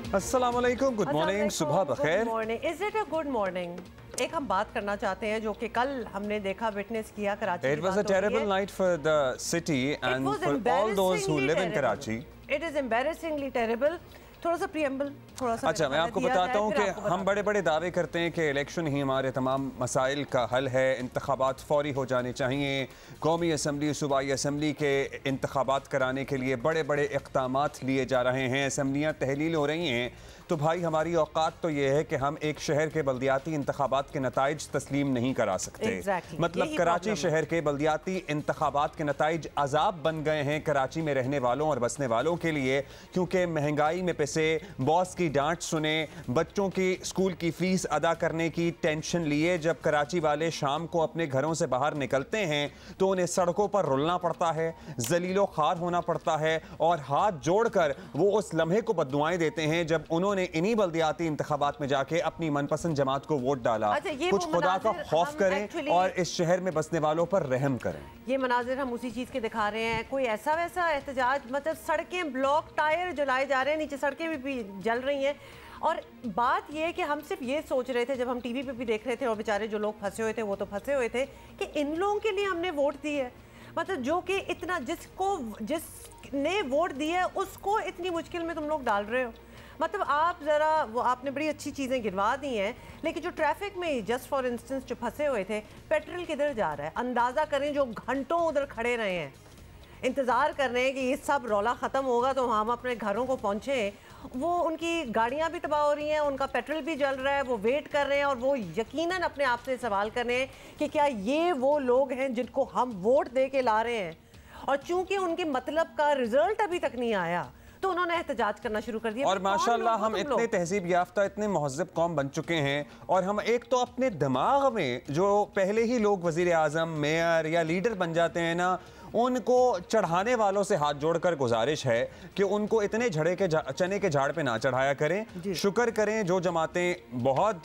अस्सलाम वालेकुम, good morning, सुबह बखैर। Is it a good morning? एक हम बात करना चाहते हैं जो कि कल हमने देखा, विटनेस किया Karachi. It was a terrible night for the city and for all those who live in Karachi. It is embarrassingly terrible. थोड़ा सा प्रीएम्बल, थोड़ा सा अच्छा, मैं आपको बताता हूँ कि हम बड़े बड़े दावे करते हैं कि इलेक्शन ही हमारे तमाम मसाइल का हल है, इंतखाबात फौरी हो जाने चाहिए, कौमी असम्बली सूबाई असम्बली के इंतखाबात कराने के लिए बड़े बड़े इक़दामात लिए जा रहे हैं, असम्बलियाँ तहलील हो रही हैं। तो भाई हमारी औकात तो ये है कि हम एक शहर के बल्दियाती इंतखाबात के नताइज तस्लीम नहीं करा सकते। मतलब कराची शहर के बल्दियाती इंतखाबात के नताइज अजाब बन गए हैं कराची में रहने वालों और बसने वालों के लिए, क्योंकि महंगाई में पैसे, बॉस की डांट सुने, बच्चों की स्कूल की फीस अदा करने की टेंशन लिए जब कराची वाले शाम को अपने घरों से बाहर निकलते हैं तो उन्हें सड़कों पर रुलना पड़ता है, जलीलो खार होना पड़ता है और हाथ जोड़कर वो उस लम्हे को बद्दुआएं देते हैं जब उन्होंने इन्हीं बल्दियाती इंतखाबात में जाके अपनी मनपसंद जमात को वोट डाला। कुछ खुदा का खौफ करें और इस शहर में बसने वालों पर रहम करें। ये मनाजिर हम उसी चीज के दिखा रहे हैं। कोई ऐसा वैसा एहतजाज, मतलब सड़कें ब्लॉक, टायर जलाए जा रहे हैं, नीचे सड़कें भी जल रही हैं। और बात ये है कि हम सिर्फ ये सोच रहे थे जब हम टीवी पे भी देख रहे थे, और बेचारे जो लोग फंसे हुए थे वो तो फंसे हुए थे कि इन लोगों के लिए हमने वोट दी है। मतलब जो कि इतना, जिसने वोट दी है उसको इतनी मुश्किल में तुम लोग डाल रहे हो। मतलब आप ज़रा, वो आपने बड़ी अच्छी चीज़ें गिनवा दी हैं, लेकिन जो ट्रैफिक में जस्ट फॉर इंस्टेंस जो फंसे हुए थे, पेट्रोल किधर जा रहा है? अंदाज़ा करें, जो घंटों उधर खड़े रहे हैं, इंतज़ार कर रहे हैं कि ये सब रौला ख़त्म होगा तो हम अपने घरों को पहुँचें, वो उनकी गाड़ियाँ भी तबाह हो रही हैं, उनका पेट्रोल भी जल रहा है, वो वेट कर रहे हैं और वो यकीनन अपने आप से सवाल कर रहे हैं कि क्या ये वो लोग हैं जिनको हम वोट दे के ला रहे हैं? और चूँकि उनके मतलब का रिजल्ट अभी तक नहीं आया तो उन्होंने एहतजाज करना शुरू कर दिया। और माशाल्लाह हम इतने तहजीब याफ्ता, इतने महज़्ज़ब कौम बन चुके हैं, और हम एक तो अपने दिमाग में जो पहले ही लोग वज़ीर आज़म, मेयर या लीडर बन जाते हैं ना, उनको चढ़ाने वालों से हाथ जोड़कर गुजारिश है कि उनको इतने चने के झाड़ पे ना चढ़ाया करें। शुक्र करें जो जमातें बहुत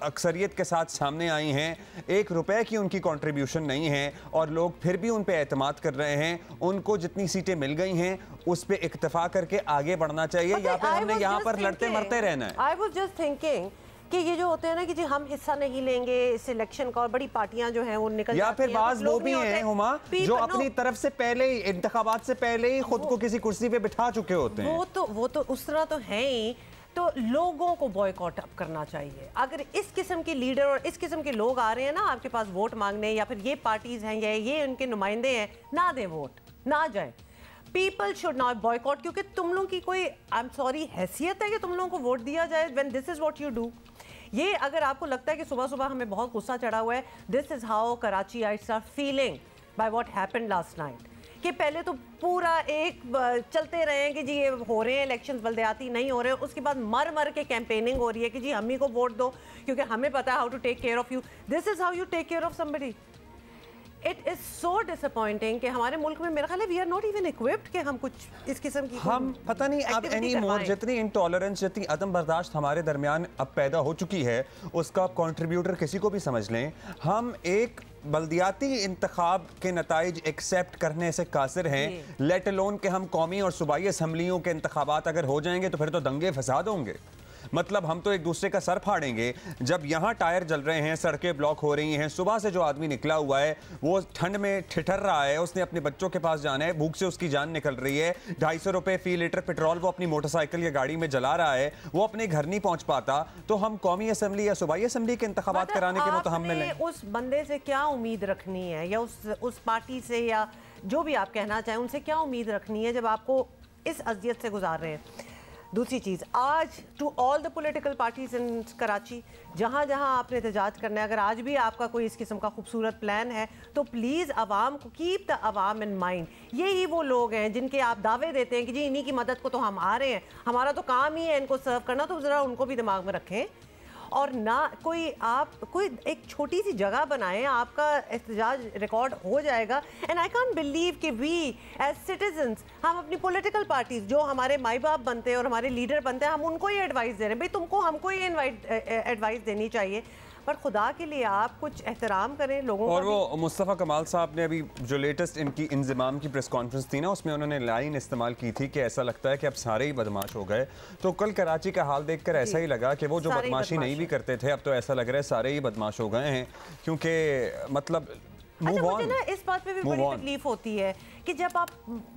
अक्सरियत के साथ सामने आई हैं, 1 रुपए की उनकी कंट्रीब्यूशन नहीं है और लोग फिर भी उन पे एतमाद कर रहे हैं। उनको जितनी सीटें मिल गई हैं उस पे इक्तफा करके आगे बढ़ना चाहिए, या फिर हमने यहाँ पर लड़ते मरते रहना है। आई वाज जस्ट थिंकिंग कि ये जो होते हैं ना कि जी हम हिस्सा नहीं लेंगे इस इलेक्शन का, और बड़ी पार्टियां जो हैं वो निकल या फिर बाज वो भी हैं हुमा जो अपनी तरफ से पहले ही, इंतखाबात से पहले ही खुद को किसी कुर्सी पे बिठा चुके होते हैं। वो तो उस तरह तो है ही। तो लोगों को बॉयकॉट अप करना चाहिए। अगर इस किस्म के लीडर और इस किस्म के लोग आ रहे हैं ना आपके पास वोट मांगने, या फिर ये पार्टीज हैं या ये उनके नुमाइंदे हैं, ना दें वोट, ना जाए। पीपल शुड नॉट बॉयकॉट, क्योंकि तुम लोगों की कोई, आई एम सॉरी, हैसियत है कि तुम लोगों को वोट दिया जाए when this is what you do. ये अगर आपको लगता है कि सुबह सुबह हमें बहुत गुस्सा चढ़ा हुआ है, this is how Karachiites are feeling by what happened last night, कि पहले तो पूरा एक चलते रहे हैं कि जी ये हो रहे हैं इलेक्शंस, बल्दियाती नहीं हो रहे हैं, उसके बाद मर मर के कैंपेनिंग हो रही है कि जी हम ही को वोट दो क्योंकि हमें पता है how to take care of you. This is how you take care of somebody. It is so disappointing कि हमारे मुल्क में मेरा ख्याल है we are not even equipped कि हम कुछ इस किस्म की, हम पता नहीं अब एनी मोर, जितनी इंटॉलरेंस, जितनी अदम बर्दाश्त हमारे दरमियान अब पैदा हो चुकी है, उसका कंट्रीब्यूटर किसी को भी समझ लें। हम एक बल्दियाती इंतखाब के नताइज एक्सेप्ट करने से कासिर हैं, लेट अलोन कि हम कौमी और सूबाई असम्बलियों के इंतखाबात अगर हो जाएंगे तो फिर तो दंगे फसाद होंगे। मतलब हम तो एक दूसरे का सर फाड़ेंगे। जब यहाँ टायर जल रहे हैं, सड़कें ब्लॉक हो रही हैं, सुबह से जो आदमी निकला हुआ है वो ठंड में ठिठर रहा है, उसने अपने बच्चों के पास जाना है, भूख से उसकी जान निकल रही है, 250 रुपए फी लीटर पेट्रोल वो अपनी मोटरसाइकिल या गाड़ी में जला रहा है, वो अपने घर नहीं पहुंच पाता, तो हम कौमी असम्बली या सूबाई असम्बली के इंतखाबात कराने के मुतहम्मिल हैं। उस बंदे से क्या उम्मीद रखनी है, या उस पार्टी से, या जो भी आप कहना चाहें, उनसे क्या उम्मीद रखनी है जब आपको इस अजियत से गुजार रहे हैं। दूसरी चीज़, आज to all the political parties in Karachi, जहाँ जहाँ आपने एहतजाज करना है, अगर आज भी आपका कोई इस किस्म का खूबसूरत प्लान है तो प्लीज़ आवाम को, keep the Awam in mind. यही वो लोग हैं जिनके आप दावे देते हैं कि जी इन्हीं की मदद को तो हम आ रहे हैं, हमारा तो काम ही है इनको सर्व करना, तो ज़रा उनको भी दिमाग में रखें। और ना कोई एक छोटी सी जगह बनाएं, आपका एहतजाज रिकॉर्ड हो जाएगा। एंड आई कांट बिलीव कि वी एज सिटीजन्स, हम अपनी पॉलिटिकल पार्टीज जो हमारे माई बाप बनते हैं और हमारे लीडर बनते हैं, हम उनको ही एडवाइस दे रहे हैं। भाई तुमको हमको ही एडवाइस देनी चाहिए। पर खुदा के लिए आप कुछ एहतराम करें लोगों और का। वो मुस्तफ़ा कमाल साहब ने अभी जो लेटेस्ट इनकी इंज़िमाम की प्रेस कॉन्फ्रेंस थी ना, उसमें उन्होंने लाइन इस्तेमाल की थी कि ऐसा लगता है कि अब सारे ही बदमाश हो गए। तो कल कराची का हाल देखकर ऐसा ही लगा कि वो जो बदमाशी नहीं भी करते थे, अब तो ऐसा लग रहा है सारे ही बदमाश हो गए हैं, क्योंकि मतलब अच्छा, मुझे ना इस बात पे भी बड़ी तकलीफ होती है कि जब आप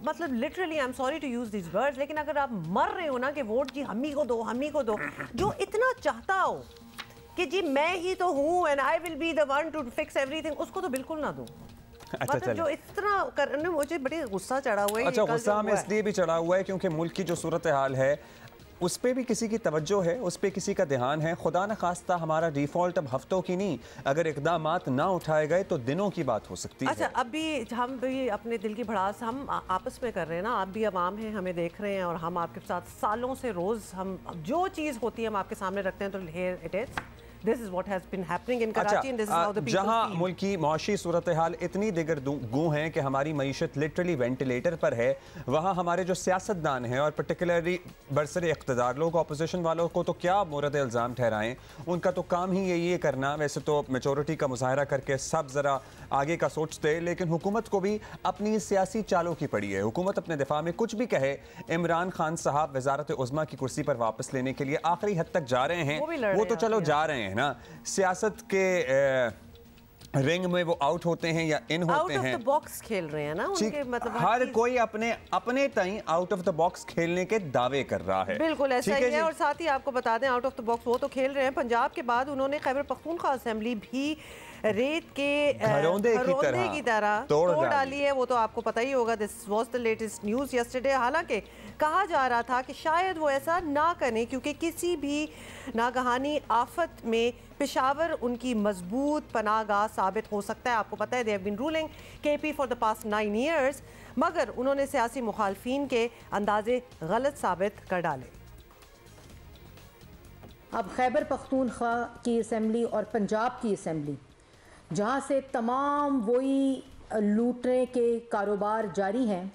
मतलब literally I am sorry to use this words, लेकिन अगर आप मर रहे हो ना कि वोट जी हम ही को दो, हम ही को दो, जो इतना चाहता हो कि जी मैं ही तो हूँ and I will be the one two fix everything, उसको तो बिल्कुल ना दो। अच्छा, मतलब जो इस तरह करने, मुझे बड़ी गुस्सा चढ़ा हुआ है। अच्छा, गुस्सा हमें इसलिए भी चढ़ा हुआ है क्योंकि मुल्क की जो सूरत हाल है उस पर भी किसी की तवज्जो है, उस पर किसी का ध्यान है। खुदा न खास्ता हमारा डिफ़ॉल्ट अब हफ्तों की नहीं, अगर इक़दामात ना उठाए गए तो दिनों की बात हो सकती है। अच्छा, अभी हम भी अपने दिल की भड़ास हम आपस में कर रहे हैं ना, आप भी अवाम हैं, हमें देख रहे हैं और हम आपके साथ सालों से रोज़ हम जो चीज़ होती है हम आपके सामने रखते हैं, तो here it is, this is what has been happening in Karachi and this is how the people जहां मुल्क की मौशी सूरत हाल इतनी दिगरगू है कि हमारी मईशत लिटरली वेंटिलेटर पर है, वहां हमारे जो सियासतदान हैं और पर्टिकुलरली बरसर इक़्तिदार लोग अपोजिशन वालों को तो क्या मोरद इल्ज़ाम ठहराएं, उनका तो काम ही यही है करना। वैसे तो मेजोरिटी का मुजाहरा करके सब ज़रा आगे का सोचते, लेकिन हुकूमत को भी अपनी सियासी चालों की पड़ी है। हुकूमत अपने दिफा में कुछ भी कहे, इमरान खान साहब वजारत उज़्मा की कुर्सी पर वापस लेने के लिए आखिरी हद तक जा रहे हैं। वो तो चलो जा रहे हैं ना, सियासत के रिंग में वो आउट होते हैं या इन होते हैं, आउट ऑफ द बॉक्स खेल रहे हैं ना उनके, मतलब हर कोई अपने ताई आउट ऑफ द बॉक्स खेलने के दावे कर रहा है। बिल्कुल ऐसा ही है। और साथ ही आपको बता दें, आउट ऑफ द बॉक्स वो तो खेल रहे हैं, पंजाब के बाद उन्होंने खैबर पख्तूनख्वा असेंबली भी रेत के घरौंदे की तरह तोड़ डाली है। वो तो आपको पता ही होगा, this was the latest news yesterday. हालांकि कहा जा रहा था कि शायद वो ऐसा ना करें क्योंकि किसी भी नागहानी आफत में पेशावर उनकी मजबूत पनाहगाह साबित हो सकता है। आपको पता है they have been ruling KP for the past 9 years, मगर उन्होंने सियासी मुखालफिन के अंदाजे गलत साबित कर डाले। अब खैबर पख्तूनख्वा की असेंबली और पंजाब की असेंबली, जहाँ से तमाम वही लूटने के कारोबार जारी हैं,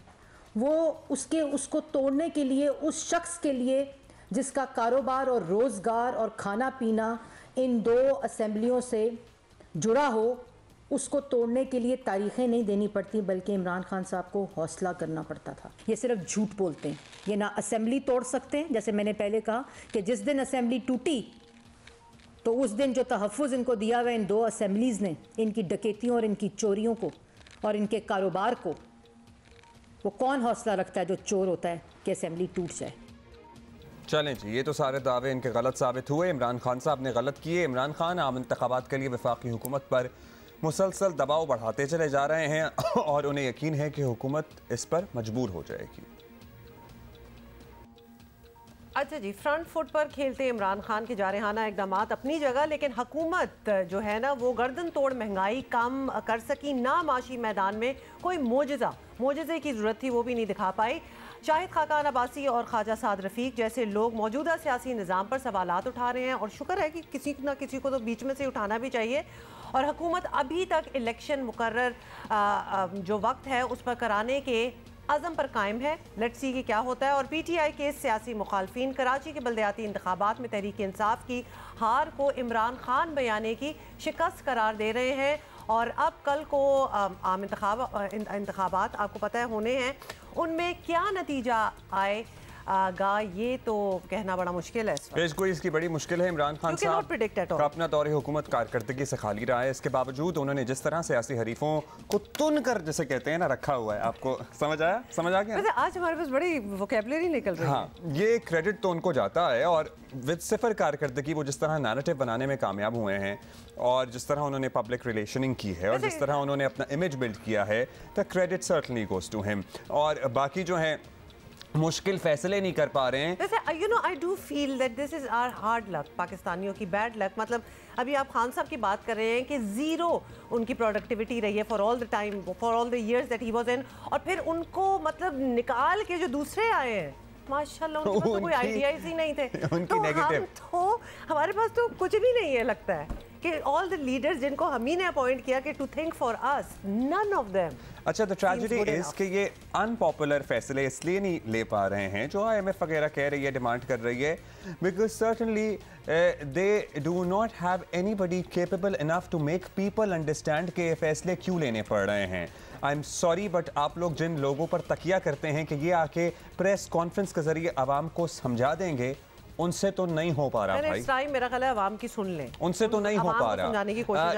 वो उसको तोड़ने के लिए, उस शख्स के लिए जिसका कारोबार और रोज़गार और खाना पीना इन दो असेंबलियों से जुड़ा हो, उसको तोड़ने के लिए तारीखें नहीं देनी पड़ती, बल्कि इमरान खान साहब को हौसला करना पड़ता था। ये सिर्फ झूठ बोलते हैं, ये ना असेंबली तोड़ सकते हैं। जैसे मैंने पहले कहा कि जिस दिन असेंबली टूटी तो उस दिन जो तहफ़्फ़ुज़ इनको दिया गया इन दो असेंबलीज़ ने, इनकी डकैतियों और इनकी चोरियों को और इनके कारोबार को, वो कौन हौसला रखता है जो चोर होता है कि असेंबली टूट जाए। चलें जी, ये तो सारे दावे इनके गलत साबित हुए। इमरान खान साहब ने गलत किए। इमरान खान आम इंतखाबात के लिए वफाकी हुकूमत पर मुसलसल दबाव बढ़ाते चले जा रहे हैं और उन्हें यकीन है कि हुकूमत इस पर मजबूर हो जाएगी। अच्छा जी, फ्रंट फुट पर खेलते इमरान खान के जारहाना इक़दामात अपनी जगह, लेकिन हुकूमत जो है ना वो गर्दन तोड़ महंगाई कम कर सकी ना, माशी मैदान में कोई मोजज़े की ज़रूरत थी वो भी नहीं दिखा पाई। शाहिद खाकान अब्बासी और ख्वाजा साद रफ़ीक जैसे लोग मौजूदा सियासी निज़ाम पर सवालात उठा रहे हैं और शुक्र है कि किसी ना किसी को तो बीच में से उठाना भी चाहिए। और हुकूमत अभी तक इलेक्शन मुकर्रर जो वक्त है उस पर कराने के अज़म पर कायम है। लेट्स सी कि क्या होता है। और PTI के सियासी मुखालफिन कराची के बल्दियाती इंतखाबात में तहरीक इंसाफ की हार को इमरान खान बयाने की शिकस्त करार दे रहे हैं और अब कल को आम इंतखाबात आपको पता है होने हैं, उनमें क्या नतीजा आएगा ये तो कहना बड़ा मुश्किल है। पेश गोई इसकी बड़ी मुश्किल है। इमरान खान साहब का अपना दौर हुकूमत कारकर्दगी से खाली रहा है। इसके बावजूद उन्होंने जिस तरह सियासी हरीफों को तुन कर, जैसे कहते हैं ना, रखा हुआ है। आपको समझ आ गया? आज हमारे पास बड़ी वोकैबुलरी निकल रही है। हाँ, ये क्रेडिट तो उनको जाता है और विद सिफर कारकर्दगी वो जिस तरह नैरेटिव बनाने में कामयाब हुए हैं और जिस तरह उन्होंने पब्लिक रिलेशनिंग की है और जिस तरह उन्होंने अपना इमेज बिल्ड किया है, the credit certainly goes to him. और बाकी जो है मुश्किल फैसले नहीं कर पा रहे हैं। वैसे you know I do feel that this is our hard luck, पाकिस्तानियों की बैड लक। मतलब अभी आप खान साहब की बात कर रहे हैं कि जीरो उनकी प्रोडक्टिविटी रही है for all the time, for all the years that he was in, और फिर उनको मतलब निकाल के जो दूसरे आए हैं माशाल्लाह उनके पास तो कोई आइडियाज ही नहीं थे। तो हम तो हमारे पास तो कुछ भी नहीं है लगता है। कि ऑल द लीडर्स जिनको हम ही ने अपॉइंट किया कि to think for us, none of them. अच्छा, द ट्रेजेडी इज कि ये अनपॉपुलर फैसले इसलिए नहीं ले पा रहे हैं जो IMF वगैरह कह रही है, डिमांड कर रही है, because certainly they do not have anybody capable enough to make people understand कि ये फैसले क्यों लेने पड़ रहे हैं। आई एम सॉरी बट आप लोग जिन लोगों पर तकिया करते हैं कि ये आके प्रेस कॉन्फ्रेंस के जरिए आवाम को समझा देंगे, उनसे तो नहीं हो पा रहा भाई। टाइम मेरा ख्याल है आवाम की सुन लें, उनसे तो नहीं हो पा रहा।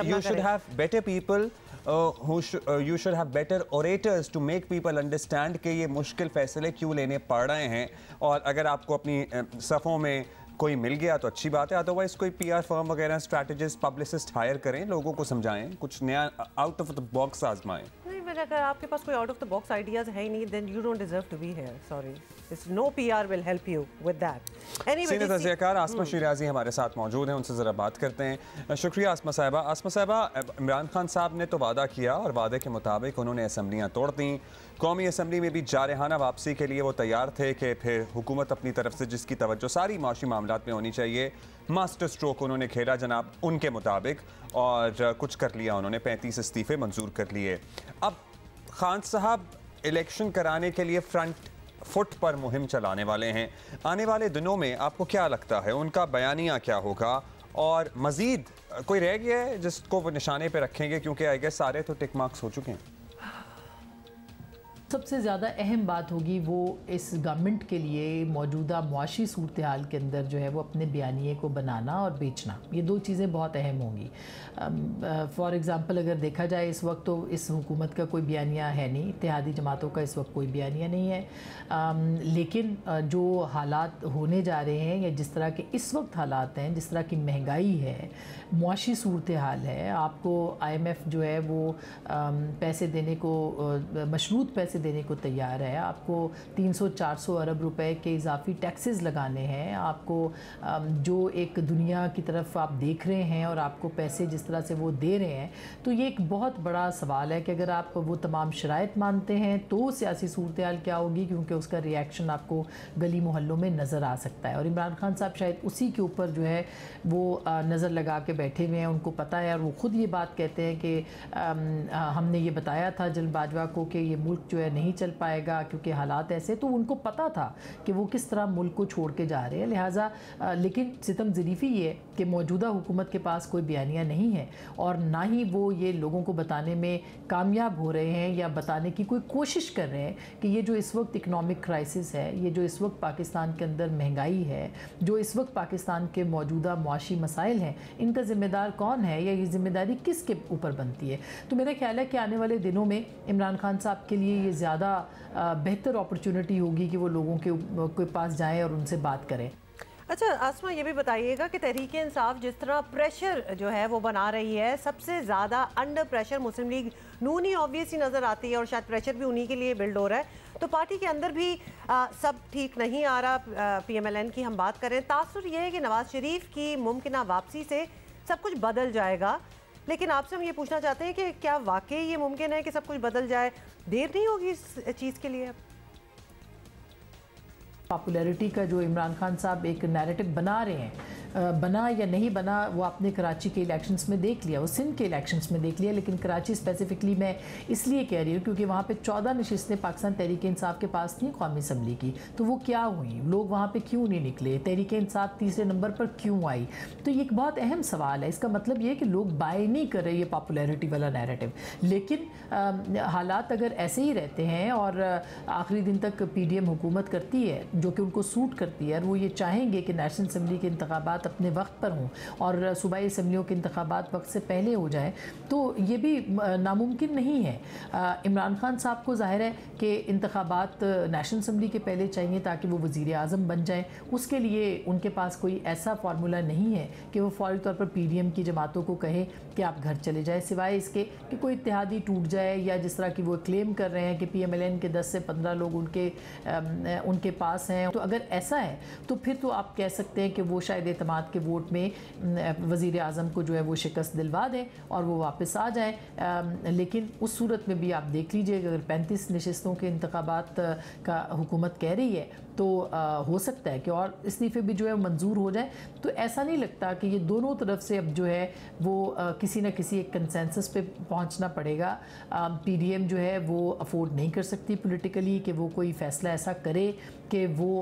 You should have better people, you should have better orators to make people understand कि ये मुश्किल फैसले क्यों लेने पड़ रहे हैं। और अगर आपको अपनी सफ़ों में कोई मिल गया तो अच्छी बात है, अदरवाइज कोई PR फर्म वगैरह, स्ट्रैटेजिस्ट, पब्लिसिस्ट हायर करें, लोगों को समझाएं, कुछ नया आउट ऑफ द बॉक्स आजमाएं। नहीं, बट अगर आपके पास कोई out of the box ideas है ही नहीं, then you don't deserve to be here, sorry, no PR will help you with that. Senior तज़कियाकार आसमा शिराजी हमारे साथ मौजूद हैं, उनसे ज़रा बात करते हैं। शुक्रिया आसमा साहिबा। आसमा साहिबा, इमरान खान साहब ने तो वादा किया और वादे के मुताबिक उन्होंने असम्बलियाँ तोड़ दी। कौमी असम्बली में भी जारहाना वापसी के लिए वो तैयार थे कि फिर हुकूमत अपनी तरफ से जिसकी तवज्जो सारी माशी मामलात में होनी चाहिए, मास्टर स्ट्रोक उन्होंने खेला जनाब उनके मुताबिक, और कुछ कर लिया उन्होंने, 35 इस्तीफ़े मंजूर कर लिए। अब खान साहब इलेक्शन कराने के लिए फ्रंट फुट पर मुहिम चलाने वाले हैं। आने वाले दिनों में आपको क्या लगता है उनका बयानिया क्या होगा, और मज़ीद कोई रह गया है जिसको वो निशाने पे रखेंगे, क्योंकि आई गेस सारे तो टिक मार्क्स हो चुके हैं? सबसे ज़्यादा अहम बात होगी वो इस गवर्नमेंट के लिए मौजूदा मुआशी सूरत हाल के अंदर जो है वो अपने बयानिए को बनाना और बेचना, ये दो चीज़ें बहुत अहम होंगी। फॉर एग्ज़ाम्पल अगर देखा जाए इस वक्त तो इस हुकूमत का कोई बयानिया है नहीं, इत्तेहादी जमातों का इस वक्त कोई बयानिया नहीं है, लेकिन जो हालात होने जा रहे हैं या जिस तरह के इस वक्त हालात हैं, जिस तरह की महंगाई है, मुआशी सूरत हाल है, आपको IMF जो है वो पैसे देने को, मशरूत पैसे देने को तैयार है, आपको 300-400 अरब रुपए के इजाफी टैक्सेस लगाने हैं, आपको जो एक दुनिया की तरफ आप देख रहे हैं और आपको पैसे जिस तरह से वो दे रहे हैं, तो ये एक बहुत बड़ा सवाल है कि अगर आप वो तमाम शराइत मानते हैं तो सियासी सूरत हाल क्या होगी, क्योंकि उसका रिएक्शन आपको गली मोहल्लों में नज़र आ सकता है। और इमरान खान साहब शायद उसी के ऊपर जो है वो नज़र लगा के बैठे हुए हैं, उनको पता है, और वो ख़ुद ये बात कहते हैं कि हमने ये बताया था जनरल बाजवा को कि ये मुल्क जो है नहीं चल पाएगा क्योंकि हालात ऐसे, तो उनको पता था कि वो किस तरह मुल्क को छोड़ के जा रहे हैं। लिहाजा लेकिन सितम ज़रीफ़ी ये कि मौजूदा हुकूमत के पास कोई बयानिया नहीं है और ना ही वो ये लोगों को बताने में कामयाब हो रहे हैं या बताने की कोई कोशिश कर रहे हैं कि ये जो इस वक्त इकनॉमिक क्राइसिस है, ये जो इस वक्त पाकिस्तान के अंदर महंगाई है, जो इस वक्त पाकिस्तान के मौजूदा मुआशी मसाइल हैं, इनका ज़िम्मेदार कौन है या ये ज़िम्मेदारी किसके ऊपर बनती है। तो मेरा ख्याल है कि आने वाले दिनों में इमरान खान साहब के लिए ये ज़्यादा बेहतर अपॉर्चुनिटी होगी कि वो लोगों के पास जाएं और उनसे बात करें। अच्छा आसमा, ये भी बताइएगा कि तहरीक इंसाफ जिस तरह प्रेशर जो है वो बना रही है, सबसे ज़्यादा अंडर प्रेशर मुस्लिम लीग नून ही ऑब्वियसली नज़र आती है और शायद प्रेशर भी उन्हीं के लिए बिल्ड हो रहा है, तो पार्टी के अंदर भी सब ठीक नहीं आ रहा। PMLN की हम बात करें, तासुर ये है कि नवाज शरीफ की मुमकिन वापसी से सब कुछ बदल जाएगा, लेकिन आपसे हम ये पूछना चाहते हैं कि क्या वाकई ये मुमकिन है कि सब कुछ बदल जाए? देर नहीं होगी इस चीज़ के लिए? पॉपुलैरिटी का जो इमरान खान साहब एक नैरेटिव बना रहे हैं, बना या नहीं बना वो आपने कराची के इलेक्शंस में देख लिया, वो सिंध के इलेक्शंस में देख लिया, लेकिन कराची स्पेसिफिकली मैं इसलिए कह रही हूँ क्योंकि वहाँ पे 14 नशिस्तें पाकिस्तान तहरीक इंसाफ के पास थी कौमी असम्बली की, तो वो क्या हुई, लोग वहाँ पे क्यों नहीं निकले, तहरीक इंसाफ तीसरे नंबर पर क्यों आई? तो ये एक बहुत अहम सवाल है। इसका मतलब ये कि लोग बाय नहीं कर रहे ये पॉपुलैरिटी वाला नैरेटिव, लेकिन हालात अगर ऐसे ही रहते हैं और आखिरी दिन तक PDM हुकूमत करती है जो कि उनको सूट करती है और वो ये चाहेंगे कि नेशनल असम्बली के इंतखाबात अपने वक्त पर हों और सूबाई असम्बलियों के इंतखाबात वक्त से पहले हो जाएं, तो ये भी नामुमकिन नहीं है। इमरान खान साहब को ज़ाहिर है कि इंतखाबात नेशनल असम्बली के पहले चाहिए ताकि वो वज़ीर आज़म बन जाएँ। उसके लिए उनके पास कोई ऐसा फार्मूला नहीं है कि वो फौरी तौर पर PDM की जमातों को कहे कि आप घर चले जाए, सिवाय इसके कि कोई इत्तेहादी टूट जाए या जिस तरह की वो क्लेम कर रहे हैं कि PMLN के 10 से 15 लोग उनके पास हैं। तो अगर ऐसा है तो फिर तो आप कह सकते हैं कि वो शायद एतमाद के वोट में वज़ीर आज़म को जो है वो शिकस्त दिलवा दें और वो वापस आ जाएं। लेकिन उस सूरत में भी आप देख लीजिए अगर 35 नशिस्तों के इंतखाबात का हुकूमत कह रही है तो हो सकता है कि और इस्तीफे भी जो है मंजूर हो जाए। तो ऐसा नहीं लगता कि ये दोनों तरफ से अब जो है वो किसी न किसी एक कंसेंसस पे पहुंचना पड़ेगा। पीडीएम जो है वो अफोर्ड नहीं कर सकती पॉलिटिकली कि वो कोई फ़ैसला ऐसा करे कि वो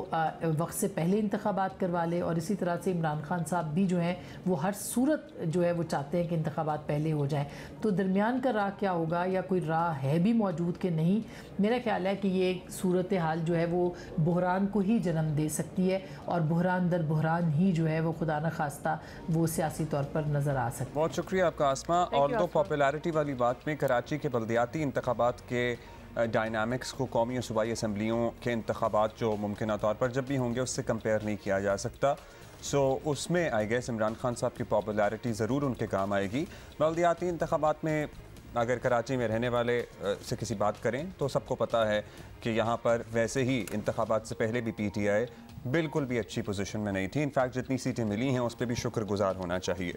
वक्त से पहले इंतखाबात करवा ले, और इसी तरह से इमरान खान साहब भी जो हैं वो हर सूरत जो है वो चाहते हैं कि इंतखाबात पहले हो जाएं। तो दरमियान का राह क्या होगा, या कोई राह है भी मौजूद कि नहीं, मेरा ख्याल है कि ये सूरत हाल जो है वो बहरान को ही जन्म दे सकती है, और बहरान दर बहरान ही जो है वो खुदा न खास्ता वो सियासी तौर पर नज़र आ सकता है। बहुत शुक्रिया आपका आसमा। और दो पॉपुलैरिटी वाली बात में कराची के बल्दियाती इंतखाबात के डायनामिक्स को कौमी और सूबाई असम्बलियों के इंतखाबात जो मुमकिन तौर पर जब भी होंगे उससे कंपेयर नहीं किया जा सकता। सो उसमें आई गेस इमरान खान साहब की पॉपुलैरिटी ज़रूर उनके काम आएगी। बल्दियाती इंतखाबात में अगर कराची में रहने वाले से किसी बात करें तो सबको पता है कि यहाँ पर वैसे ही इंतखाबात से पहले भी पीटीआई बिल्कुल भी अच्छी पोजीशन में नहीं थी। इनफैक्ट जितनी सीटें मिली हैं उस पर भी शुक्रगुजार होना चाहिए।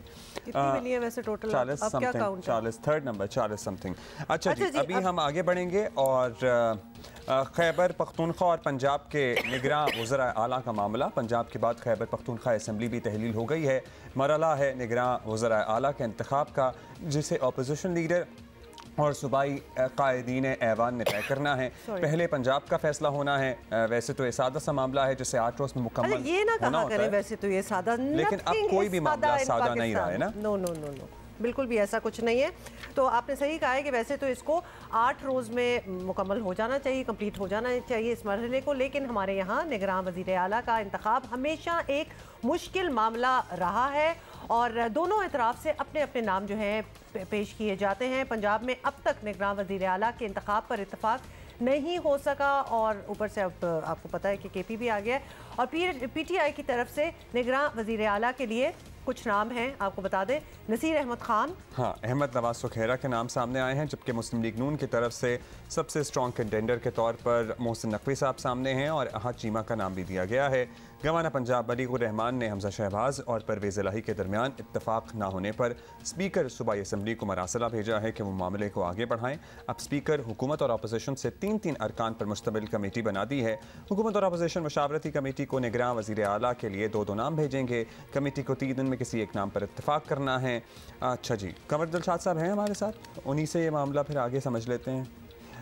कितनी मिली है वैसे total? 40 something, 40 third number 40 something. अच्छा जी, अभी हम आगे बढ़ेंगे और खैबर पख्तूनख्वा और पंजाब के निगरां वज़रा आला का मामला। पंजाब के बाद खैबर पख्तूनख्वा असम्बली भी तहलील हो गई है। मरला है निगरां वज़रा आला के इंतखाब का, जिसे अपोजिशन लीडर और सूबाई कायदीन ऐवान ने तय करना है। पहले पंजाब का फैसला होना है। वैसे तो ये सादा सा मामला है जिसे 8 रोज़ में मुकम्मल ये ना कहा करें, वैसे तो ये सादा, लेकिन अब कोई भी मामला सादा नहीं रहा है ना। नो नो नो नो, बिल्कुल भी ऐसा कुछ नहीं है। तो आपने सही कहा है कि वैसे तो इसको 8 रोज़ में मुकम्मल हो जाना चाहिए, कंप्लीट हो जाना चाहिए इस मरहले को, लेकिन हमारे यहाँ निगरान वज़ीर आला का इंतखाब हमेशा एक मुश्किल मामला रहा है और दोनों एतराफ़ से अपने अपने नाम जो हैं पेश किए जाते हैं। पंजाब में अब तक निगरान वज़ीर आला के इंतखाब पर इत्तफाक नहीं हो सका और ऊपर से अब आपको पता है कि केपी भी आ गया है और पीटीआई की तरफ से निगरान वज़ीर आला के लिए कुछ नाम हैं, आपको बता दें, नसीर अहमद खान, हाँ, अहमद नवाज सुखेरा के नाम सामने आए हैं, जबकि मुस्लिम लीग नून की तरफ से सबसे स्ट्रॉन्ग कंटेंडर के तौर पर मोहसिन नकवी साहब सामने हैं और अहद चीमा का नाम भी दिया गया है। गवर्नर पंजाब मलिक रहमान ने हमजा शहबाज और परवेज़ इलाही के दरमियान इत्तफाक ना होने पर स्पीकर सूबाई असम्बली को मरासला भेजा है कि वो मामले को आगे बढ़ाएं। अब स्पीकर हुकूमत और अपोजिशन से 3-3 अरकान पर मुश्तमिल कमेटी बना दी है। हुकूमत और अपोजिशन मशावरती कमेटी को निगरान वज़ीर आला के लिए 2-2 नाम भेजेंगे। कमेटी को 3 दिन में किसी एक नाम पर इत्तफाक करना है। अच्छा जी, कंवर दिलशाद साहब हैं हमारे साथ, उन्हीं से ये मामला फिर आगे समझ लेते हैं।